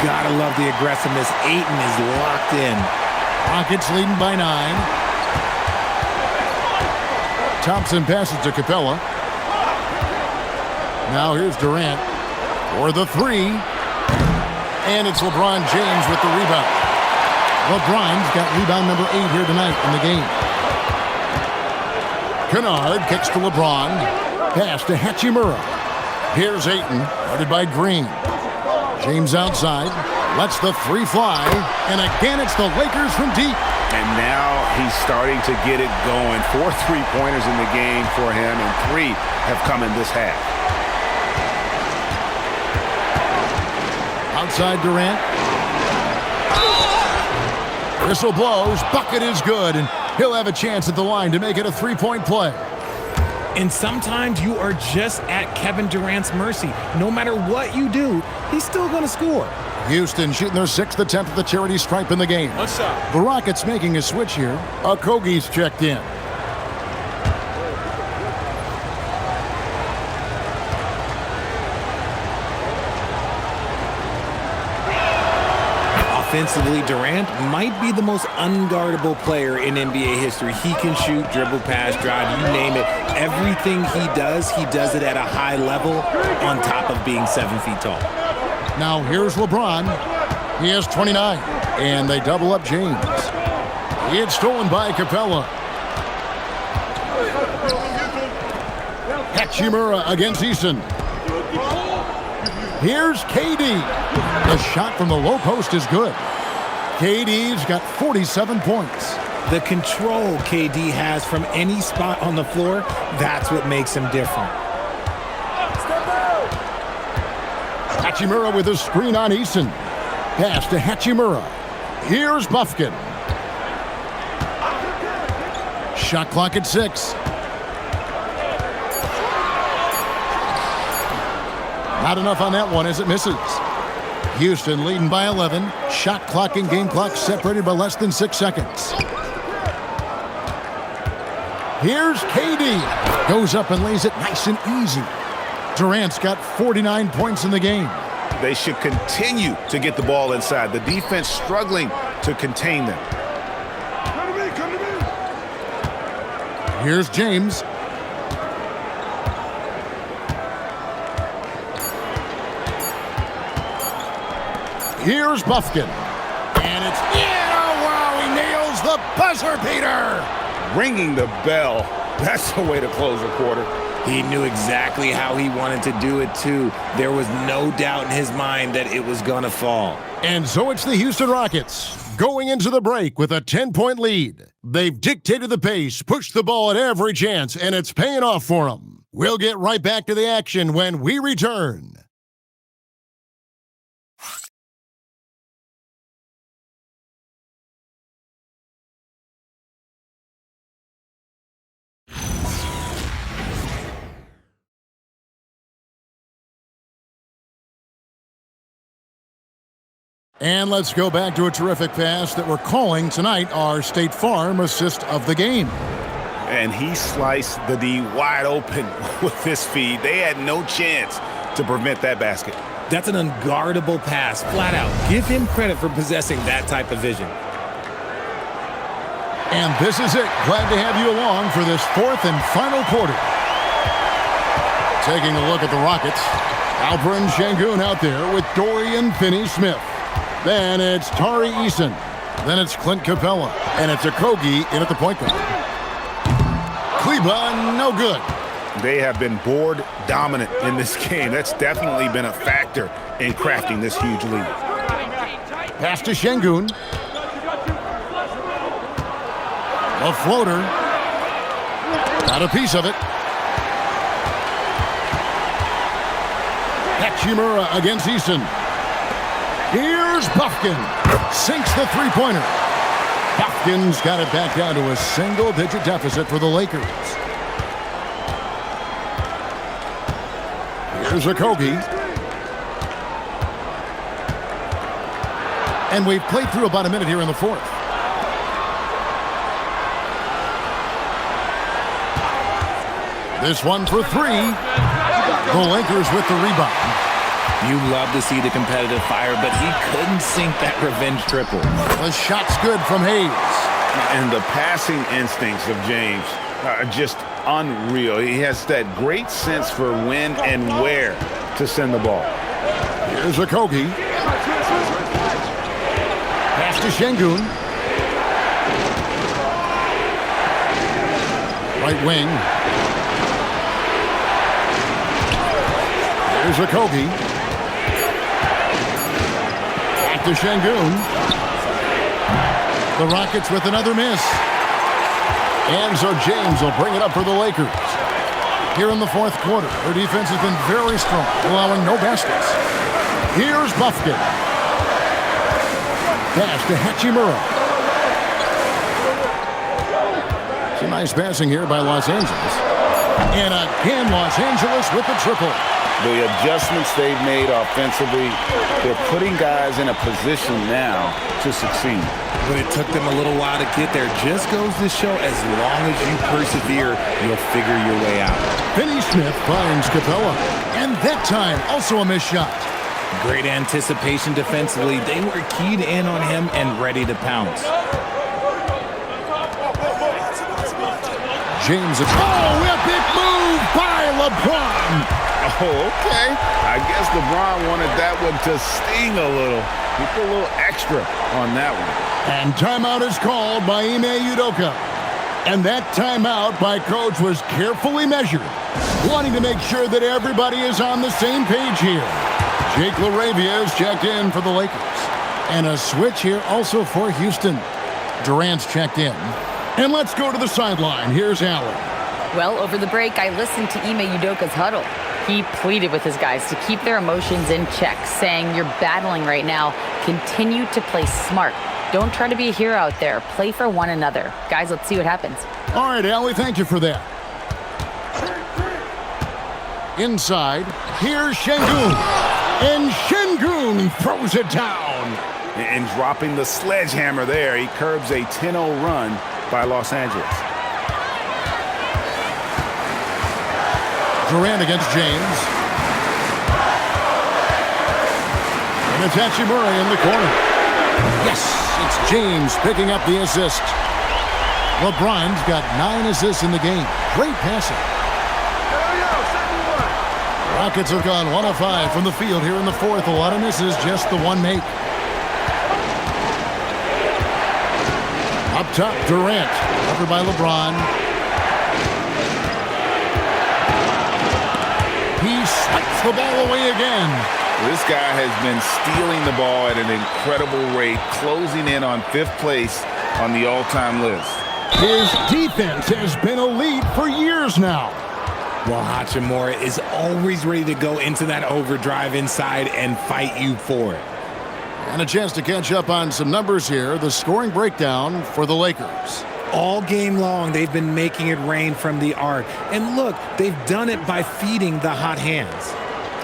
Gotta love the aggressiveness. Ayton is locked in. Rockets leading by 9. Thompson passes to Capella. Now here's Durant for the 3. And it's LeBron James with the rebound. LeBron's got rebound number 8 here tonight in the game. Kennard kicks to LeBron. Pass to Hachimura. Here's Ayton, guarded by Green. James outside. Lets the 3 fly. And again, it's the Lakers from deep. And now he's starting to get it going. 4 3-pointers in the game for him, and 3 have come in this half. Outside Durant. Whistle blows. Bucket is good, and he'll have a chance at the line to make it a 3-point play. And sometimes you are just at Kevin Durant's mercy. No matter what you do, he's still going to score. Houston shooting their 6th attempt at the charity stripe in the game. What's up? The Rockets making a switch here. Okogie's checked in. Offensively, Durant might be the most unguardable player in NBA history. He can shoot, dribble, pass, drive, you name it. Everything he does it at a high level on top of being 7 feet tall. Now here's LeBron. He has 29, and they double up James. It's stolen by Capella. Hachimura against Eason. Here's KD. The shot from the low post is good. KD's got 47 points. The control KD has from any spot on the floor, that's what makes him different. Hachimura with a screen on Eason. Pass to Hachimura. Here's Buffkin. Shot clock at 6. Not enough on that one as it misses. Houston leading by 11. Shot clock and game clock separated by less than 6 seconds. Here's KD. Goes up and lays it nice and easy. Durant's got 49 points in the game. They should continue to get the ball inside. The defense struggling to contain them. Here's James. Here's Buffkin. And it's in. Oh, wow, he nails the buzzer beater. Ringing the bell. That's the way to close a quarter. He knew exactly how he wanted to do it, too. There was no doubt in his mind that it was going to fall. And so it's the Houston Rockets going into the break with a 10-point lead. They've dictated the pace, pushed the ball at every chance, and it's paying off for them. We'll get right back to the action when we return. And let's go back to a terrific pass that we're calling tonight our State Farm assist of the game. And he sliced the D wide open with this feed. They had no chance to prevent that basket. That's an unguardable pass, flat out. Give him credit for possessing that type of vision. And this is it. Glad to have you along for this fourth and final quarter. Taking a look at the Rockets. Alperen Sengun out there with Dorian Finney-Smith. Then it's Tari Eason. Then it's Clint Capella. And it's Okogie in at the point guard. Kleba, no good. They have been board dominant in this game. That's definitely been a factor in crafting this huge lead. Pass to Sengun. A floater. Got a piece of it. Hachimura against Eason. Here's Buffkin. Sinks the three-pointer. Buffkin's got it back down to a single-digit deficit for the Lakers. Here's Okogie. And we've played through about a minute here in the fourth. This one for 3. The Lakers with the rebound. You love to see the competitive fire, but he couldn't sink that revenge triple. The shot's good from Hayes. And the passing instincts of James are just unreal. He has that great sense for when and where to send the ball. Here's Okogie. Pass to Sengun. Right wing. Here's Okogie. Back to Sengun. The Rockets with another miss. And so James will bring it up for the Lakers. Here in the fourth quarter, their defense has been very strong, allowing no baskets. Here's Buffkin. Pass to Hachimura. Some nice passing here by Los Angeles. And again, Los Angeles with the triple. The adjustments they've made offensively, they're putting guys in a position now to succeed. But it took them a little while to get there. Just goes to show as long as you persevere, you'll figure your way out. Finney-Smith finds Capella. And that time, also a missed shot. Great anticipation defensively. They were keyed in on him and ready to pounce. James, a big move by LeBron. Oh, okay. I guess LeBron wanted that one to sting a little. He put a little extra on that one. And timeout is called by Ime Udoka. And that timeout by Coach was carefully measured, wanting to make sure that everybody is on the same page here. Jake LaRavia is checked in for the Lakers. And a switch here also for Houston. Durant's checked in. And let's go to the sideline. Here's Allen. Well, over the break, I listened to Ime Udoka's huddle. He pleaded with his guys to keep their emotions in check, saying, "You're battling right now. Continue to play smart. Don't try to be a hero out there. Play for one another." Guys, let's see what happens. All right, Allie, thank you for that. Inside, here's Şengün. And Şengün throws it down. And dropping the sledgehammer there, he curbs a 10-0 run by Los Angeles. Durant against James. And it's Hachimura in the corner. Yes, it's James picking up the assist. LeBron's got 9 assists in the game. Great passing. Rockets have gone 1 of 5 from the field here in the fourth. A lot of misses, just the one make. Up top, Durant, covered by LeBron. He swipes the ball away again. This guy has been stealing the ball at an incredible rate, closing in on 5th place on the all-time list. His defense has been elite for years now. Well, Hachimura is always ready to go into that overdrive inside and fight you for it. And a chance to catch up on some numbers here. The scoring breakdown for the Lakers. All game long, they've been making it rain from the arc. And look, they've done it by feeding the hot hands.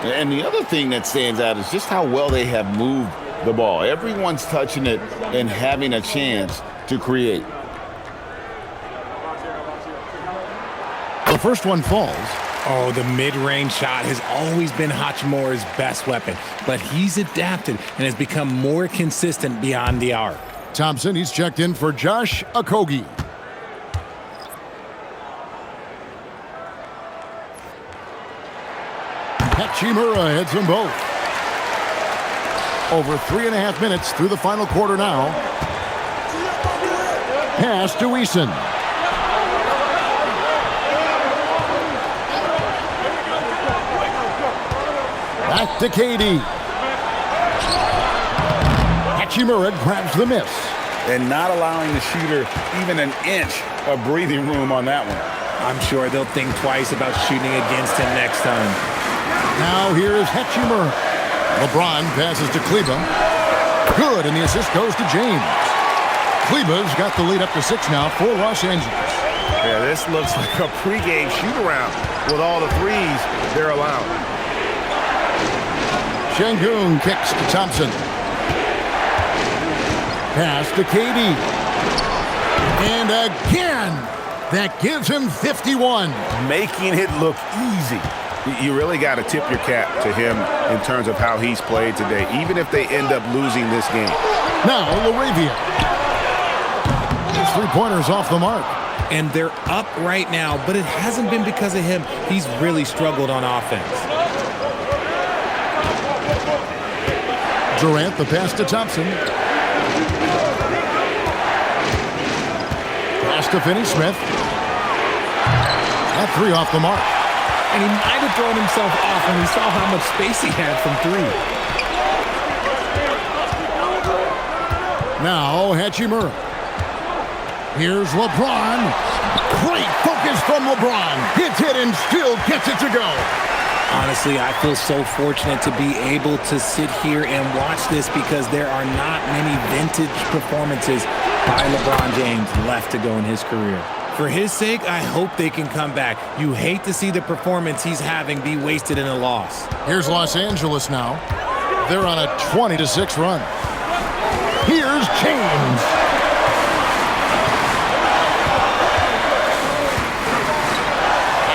And the other thing that stands out is just how well they have moved the ball. Everyone's touching it and having a chance to create. The first one falls. Oh, the mid-range shot has always been Hachimura's best weapon, but he's adapted and has become more consistent beyond the arc. Thompson, he's checked in for Josh Okogie. Hachimura hits them both. Over 3.5 minutes through the final quarter now. Pass to Eason. Back to KD. Hachimura grabs the miss. And not allowing the shooter even an inch of breathing room on that one. I'm sure they'll think twice about shooting against him next time. Now here is Hachimura. LeBron passes to Kleber. Good, and the assist goes to James. Kleber's got the lead up to 6 now for Los Angeles. Yeah, this looks like a pregame shoot-around with all the threes they're allowing. Şengün kicks to Thompson. Pass to KD. And again, that gives him 51. Making it look easy. You really got to tip your cap to him in terms of how he's played today, even if they end up losing this game. Now, LaRavia. His three-pointer's off the mark. And they're up right now, but it hasn't been because of him. He's really struggled on offense. Durant, the pass to Thompson. Pass to Finney-Smith. That 3 off the mark. And he might have thrown himself off when he saw how much space he had from 3. Now, Hachimura. Here's LeBron. Great focus from LeBron. Hits it and still gets it to go. Honestly, I feel so fortunate to be able to sit here and watch this because there are not many vintage performances by LeBron James left to go in his career. For his sake, I hope they can come back. You hate to see the performance he's having be wasted in a loss. Here's Los Angeles now. They're on a 20-6 run. Here's James.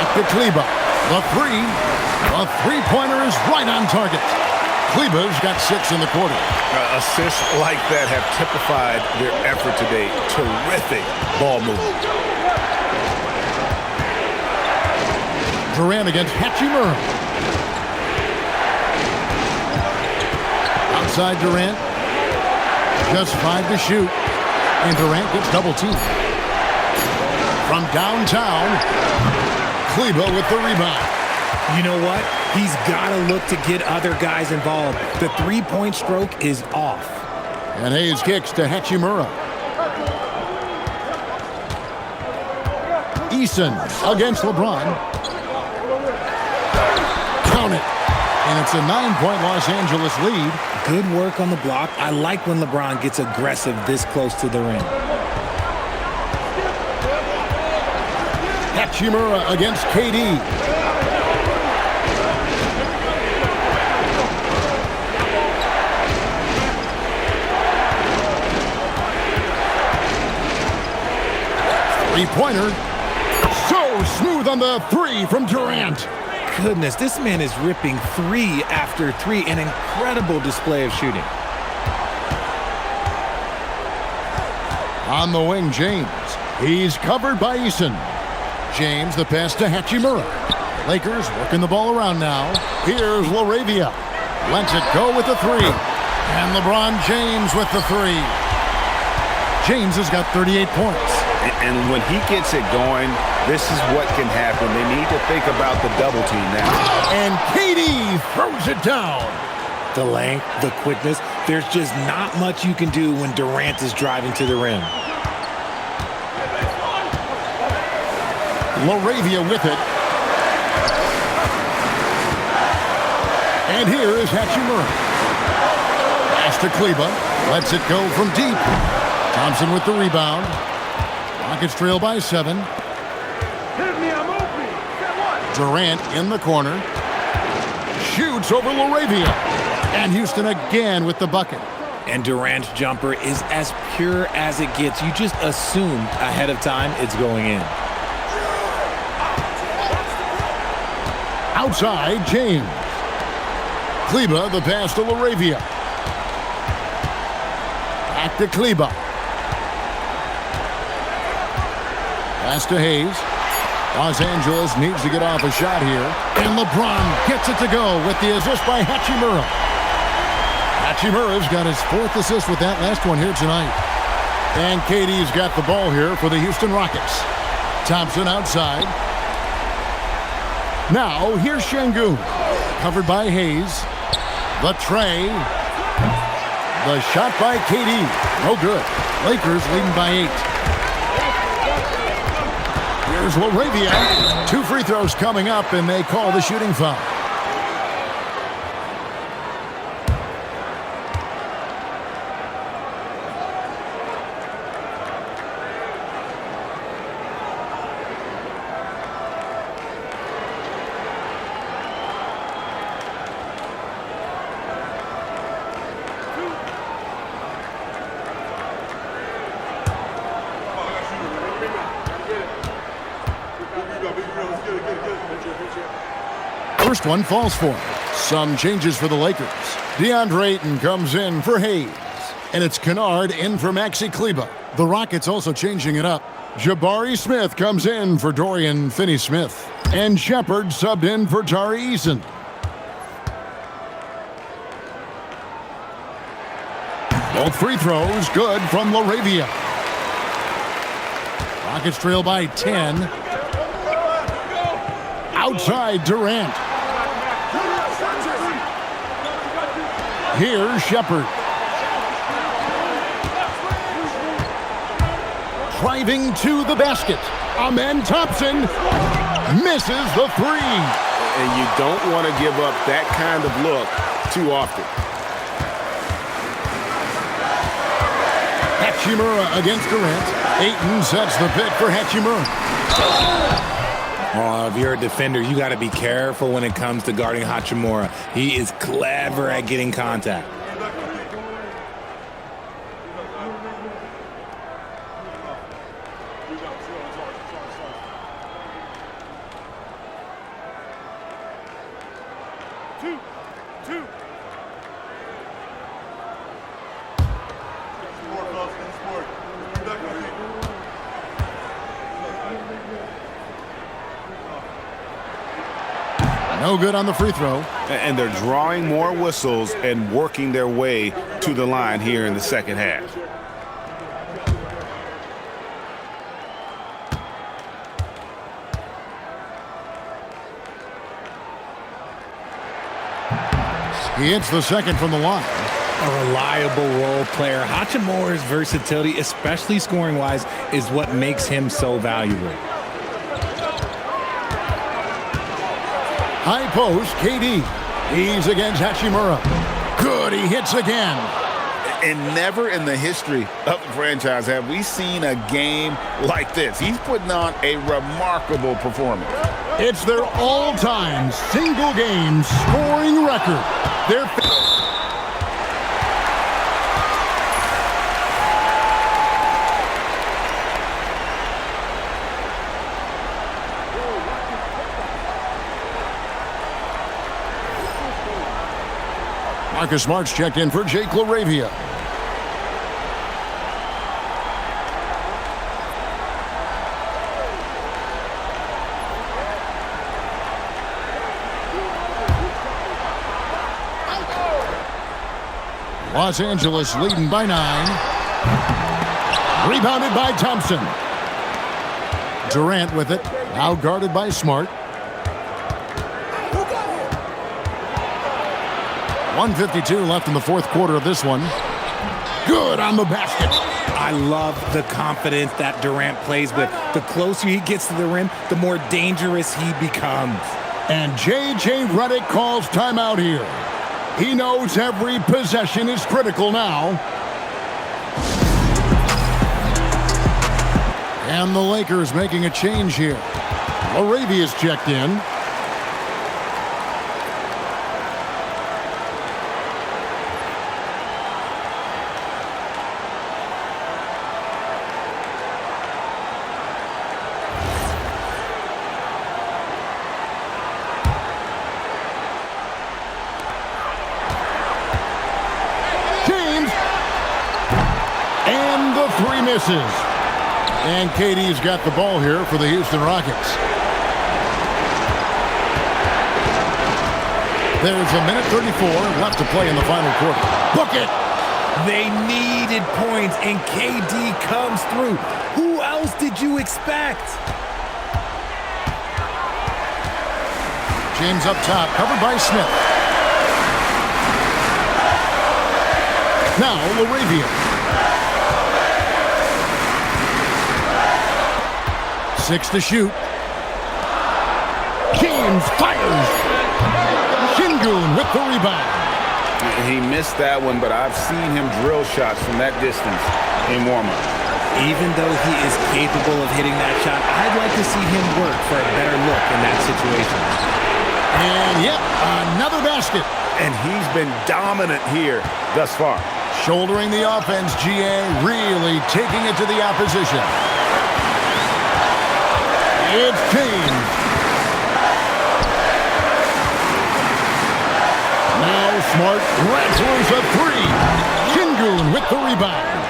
At the Kleber. The 3. The three-pointer is right on target. Kleber's got 6 in the quarter. Assists like that have typified their effort today. Terrific ball movement. Durant against Hachimura. Outside Durant. Just 5 to shoot. And Durant gets double-teamed. From downtown, Kleber with the rebound. You know what? He's got to look to get other guys involved. The three-point stroke is off. And Hayes kicks to Hachimura. Eason against LeBron. Count it. And it's a 9-point Los Angeles lead. Good work on the block. I like when LeBron gets aggressive this close to the rim. Hachimura against KD. Three-pointer. So smooth on the three from Durant. Goodness, this man is ripping three after three. An incredible display of shooting. On the wing, James. He's covered by Eason. James, the pass to Hachimura. Lakers working the ball around now. Here's LaRavia. Lets it go with the three. And LeBron James with the three. James has got 38 points. And when he gets it going, this is what can happen. They need to think about the double team now. And KD throws it down. The length, the quickness. There's just not much you can do when Durant is driving to the rim. LaRavia with it. And here is Hachimura. Pass to Kleber. Lets it go from deep. Thompson with the rebound. Rockets trail by 7. Durant in the corner. Shoots over LaRavia. And Houston again with the bucket. And Durant's jumper is as pure as it gets. You just assume ahead of time it's going in. Outside, James. Kleber, the pass to LaRavia. Back to Kleber. Pass to Hayes. Los Angeles needs to get off a shot here. And LeBron gets it to go with the assist by Hachimura. Hachimura's got his 4th assist with that last one here tonight. And KD's got the ball here for the Houston Rockets. Thompson outside. Now, here's Şengün. Covered by Hayes. The tray. The shot by KD. No good. Lakers leading by 8. Here's LaRavia. 2 free throws coming up, and they call the shooting foul. First one falls for him. Some changes for the Lakers. DeAndre Ayton comes in for Hayes. And it's Kennard in for Maxi Kleber. The Rockets also changing it up. Jabari Smith comes in for Dorian Finney-Smith. And Shepard subbed in for Tari Eason. Both free throws good from LaRavia. Rockets trail by 10. Outside Durant. Here's Shepard. Driving to the basket. Amen Thompson misses the three. And you don't want to give up that kind of look too often. Hachimura against Durant. Ayton sets the pick for Hachimura. Oh, if you're a defender, you got to be careful when it comes to guarding Hachimura. He is clever at getting contact. No good on the free throw. And they're drawing more whistles and working their way to the line here in the second half. He hits the second from the line. A reliable role player. Hachimura's versatility, especially scoring-wise, is what makes him so valuable. High post, KD. He's against Hachimura. Good, he hits again. And never in the history of the franchise have we seen a game like this. He's putting on a remarkable performance. It's their all-time single-game scoring record. Marcus Smart's checked in for Jake LaRavia. Los Angeles leading by 9. Rebounded by Thompson. Durant with it. Now guarded by Smart. 1:52 left in the fourth quarter of this one. Good on the basket. I love the confidence that Durant plays with. The closer he gets to the rim, the more dangerous he becomes. And J.J. Redick calls timeout here. He knows every possession is critical now. And the Lakers making a change here. LaRavia's checked in. Misses. And KD's got the ball here for the Houston Rockets. There's a minute 34 left to play in the final quarter. Book it! They needed points, and KD comes through. Who else did you expect? James up top, covered by Smith. Now LaRavia. 6 to shoot. James fires. Şengün with the rebound. He missed that one, but I've seen him drill shots from that distance in warm-up. Even though he is capable of hitting that shot, I'd like to see him work for a better look in that situation. And yep, another basket. And he's been dominant here thus far. Shouldering the offense, GA really taking it to the opposition. It's James. Now Smart wrestlers a 3. Şengün with the rebound.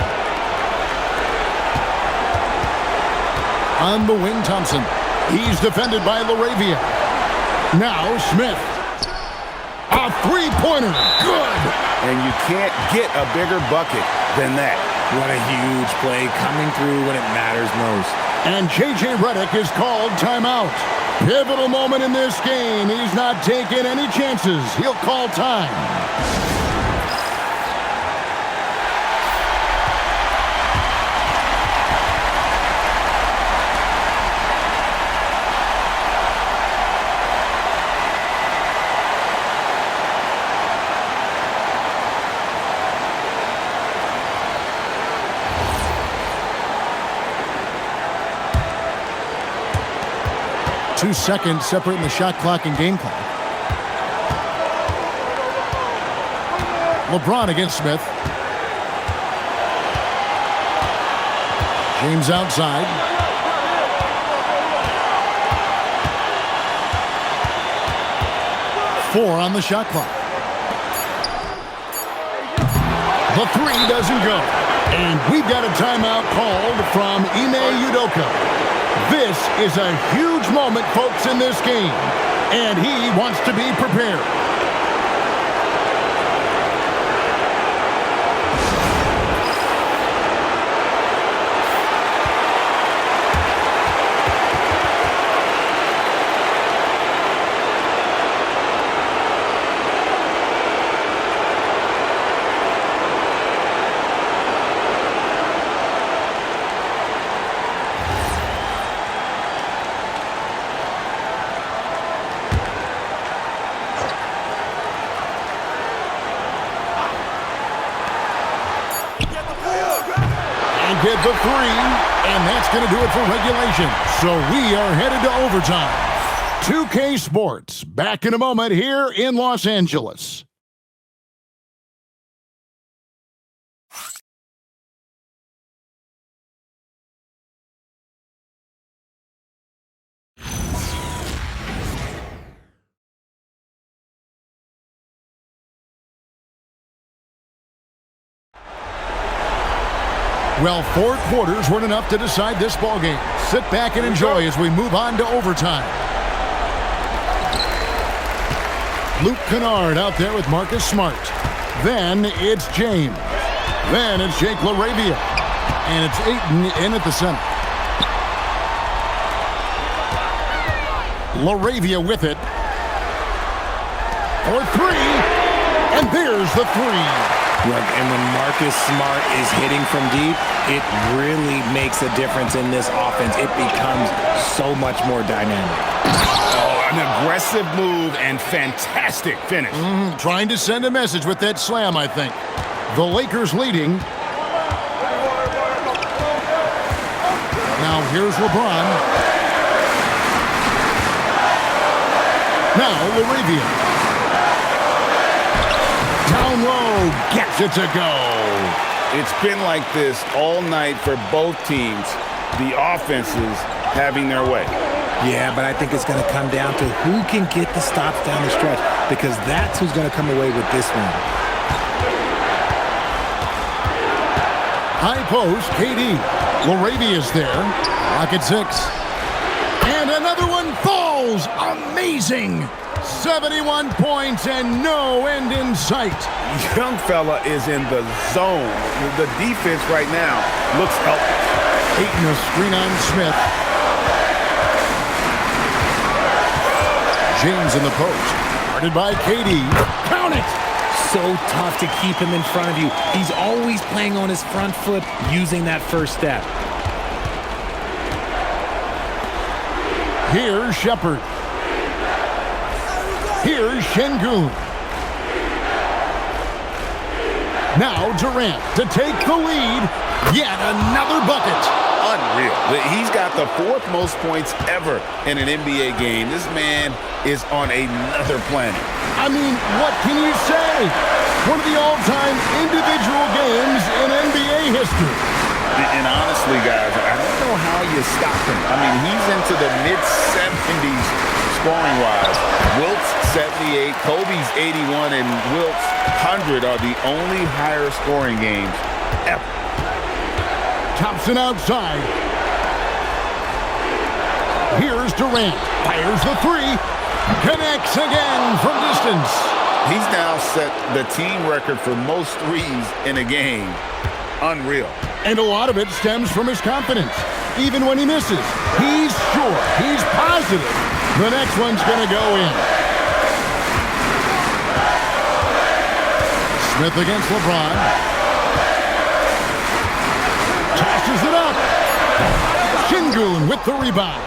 On the wing, Thompson. He's defended by LaRavia. Now Smith. A three-pointer. Good. And you can't get a bigger bucket than that. What a huge play coming through when it matters most. And J.J. Redick is called timeout. Pivotal moment in this game. He's not taking any chances. He'll call time. Two seconds separating the shot clock and game clock. LeBron against Smith. James outside. Four on the shot clock. The three doesn't go. And we've got a timeout called from Ime Udoka. This is a huge moment, folks, in this game, and he wants to be prepared. hit the three, and that's going to do it for regulation. So we are headed to overtime. 2K Sports, back in a moment here in Los Angeles. Well, 4 quarters weren't enough to decide this ballgame. Sit back and enjoy as we move on to overtime. Luke Kennard out there with Marcus Smart. Then it's James. Then it's Jake LaRavia. And it's Ayton in at the center. LaRavia with it. For 3. And there's the 3. Look, and when Marcus Smart is hitting from deep, it really makes a difference in this offense. It becomes so much more dynamic. Oh, an aggressive move and fantastic finish. Trying to send a message with that slam, I think. The Lakers leading. Now here's LeBron. Now LaRavia. Down low, gets it to go. It's been like this all night for both teams. The offenses having their way. Yeah, but I think it's going to come down to who can get the stops down the stretch, because that's who's going to come away with this one. High post, KD. LaRavia's there. Rocket 6. And another one falls. Amazing. 71 points and no end in sight. Young fella is in the zone. The defense right now looks healthy. Ayton a screen on Smith. James in the post. Guarded by KD. Count it! So tough to keep him in front of you. He's always playing on his front foot, using that first step. Here's Shepard. Here's Şengün. Now Durant to take the lead. Yet another bucket. Unreal. He's got the 4th most points ever in an NBA game. This man is on another planet. I mean, what can you say? One of the all-time individual games in NBA history. And honestly, guys, I don't know how you stop him. I mean, he's into the mid-70s scoring-wise. Wilt's 78, Kobe's 81, and Wilt's 100 are the only higher scoring games ever. Thompson outside. Here's Durant. Fires the 3. Connects again from distance. He's now set the team record for most threes in a game. Unreal. And a lot of it stems from his confidence. Even when he misses, he's sure, he's positive the next one's going to go in. Smith against LeBron. Tosses it up. Şengün with the rebound.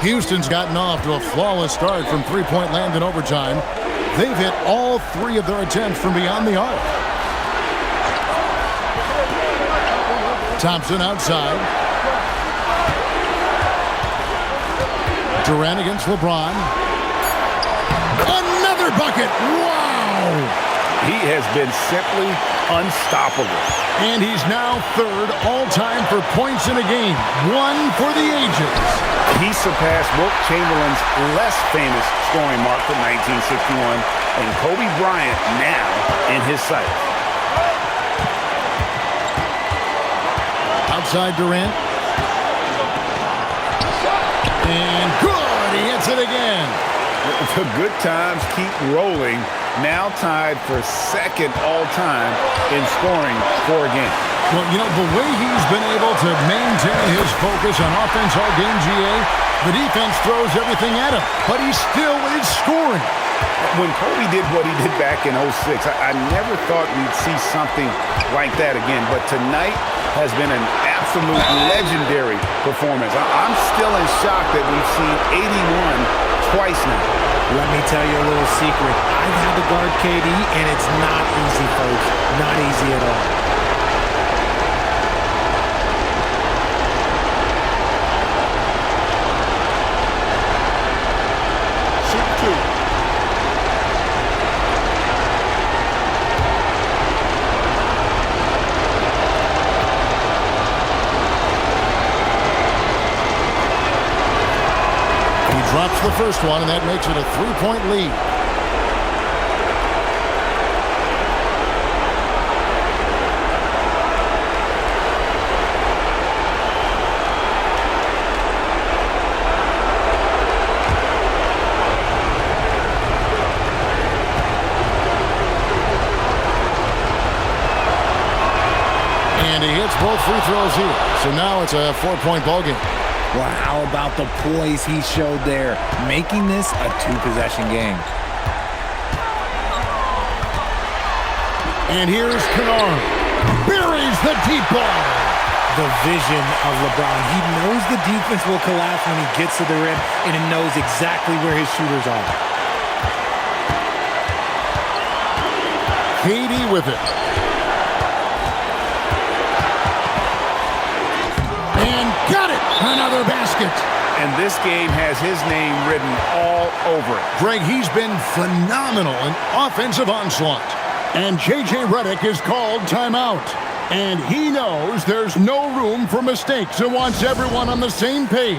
Houston's gotten off to a flawless start from three-point land in overtime. They've hit all 3 of their attempts from beyond the arc. Thompson outside. Durant against LeBron. Another bucket. Wow! He has been simply unstoppable. And he's now 3rd all-time for points in a game. 1 for the ages. He surpassed Wilt Chamberlain's less famous scoring mark from 1961, and Kobe Bryant now in his sights. Outside Durant. And good! He hits it again. The good times keep rolling. Now tied for 2nd all-time in scoring for a game. Well, you know, the way he's been able to maintain his focus on offense all game, GA, the defense throws everything at him, but he still is scoring. When Kobe did what he did back in 06, I never thought we'd see something like that again. But tonight has been an absolute legendary performance. I'm still in shock that we've seen 81 twice now. Let me tell you a little secret. I've had to guard KD, and it's not easy, folks. Not easy at all. first one, and that makes it a 3-point lead. And he hits both free throws here. So now it's a 4-point ballgame. Well, how about the poise he showed there, making this a 2-possession game. And here's Kennard. Buries the deep ball. The vision of LeBron. He knows the defense will collapse when he gets to the rim, and he knows exactly where his shooters are. KD with it. And got it! Another basket. And this game has his name written all over it. Greg, he's been phenomenal in offensive onslaught. And J.J. Redick is called timeout. And he knows there's no room for mistakes and wants everyone on the same page.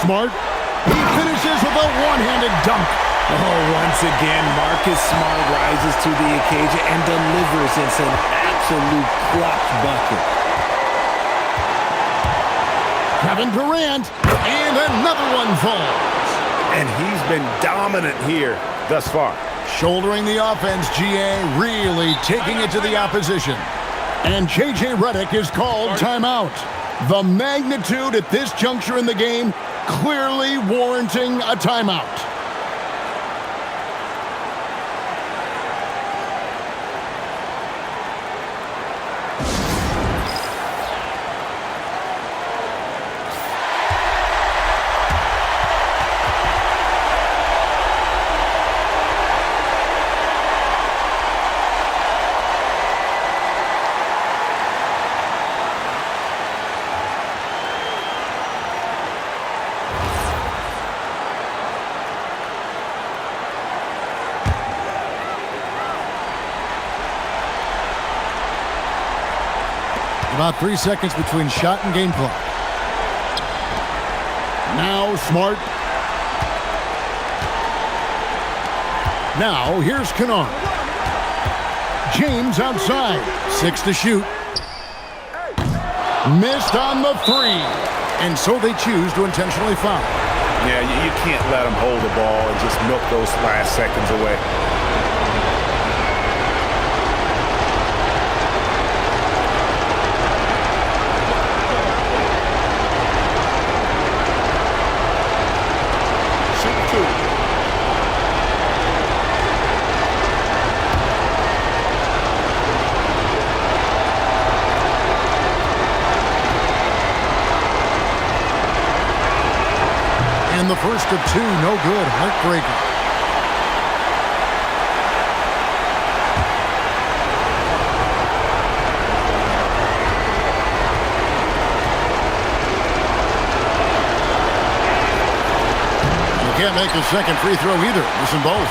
Smart. He finishes with a one-handed dunk. Oh, once again, Marcus Smart rises to the occasion and delivers us an absolute clutch bucket. Kevin Durant, and another one falls. And he's been dominant here thus far. Shouldering the offense, GA, really taking it to the opposition. And J.J. Redick is called timeout. The magnitude at this juncture in the game clearly warranting a timeout. About 3 seconds between shot and game clock. Now Smart. Now here's Kennard. James outside. 6 to shoot. Missed on the 3. And so they choose to intentionally foul. Yeah, you can't let them hold the ball and just milk those last seconds away. The first of 2, no good. Heartbreaker. You can't make the second free throw either. Missing both.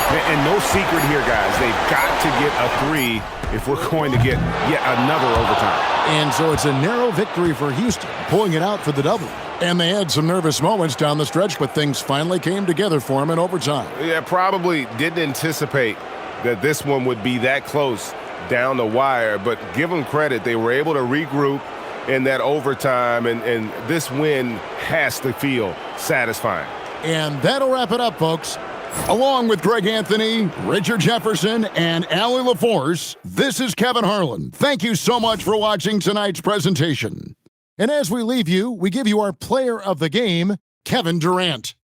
And no secret here, guys. They've got to get a 3 if we're going to get yet another overtime. And so it's a narrow victory for Houston, pulling it out for the double. And they had some nervous moments down the stretch, but things finally came together for them in overtime. Yeah, probably didn't anticipate that this one would be that close down the wire, but give them credit. They were able to regroup in that overtime, and this win has to feel satisfying. And that'll wrap it up, folks. Along with Greg Anthony, Richard Jefferson, and Allie LaForce, this is Kevin Harlan. Thank you so much for watching tonight's presentation. And as we leave you, we give you our player of the game, Kevin Durant.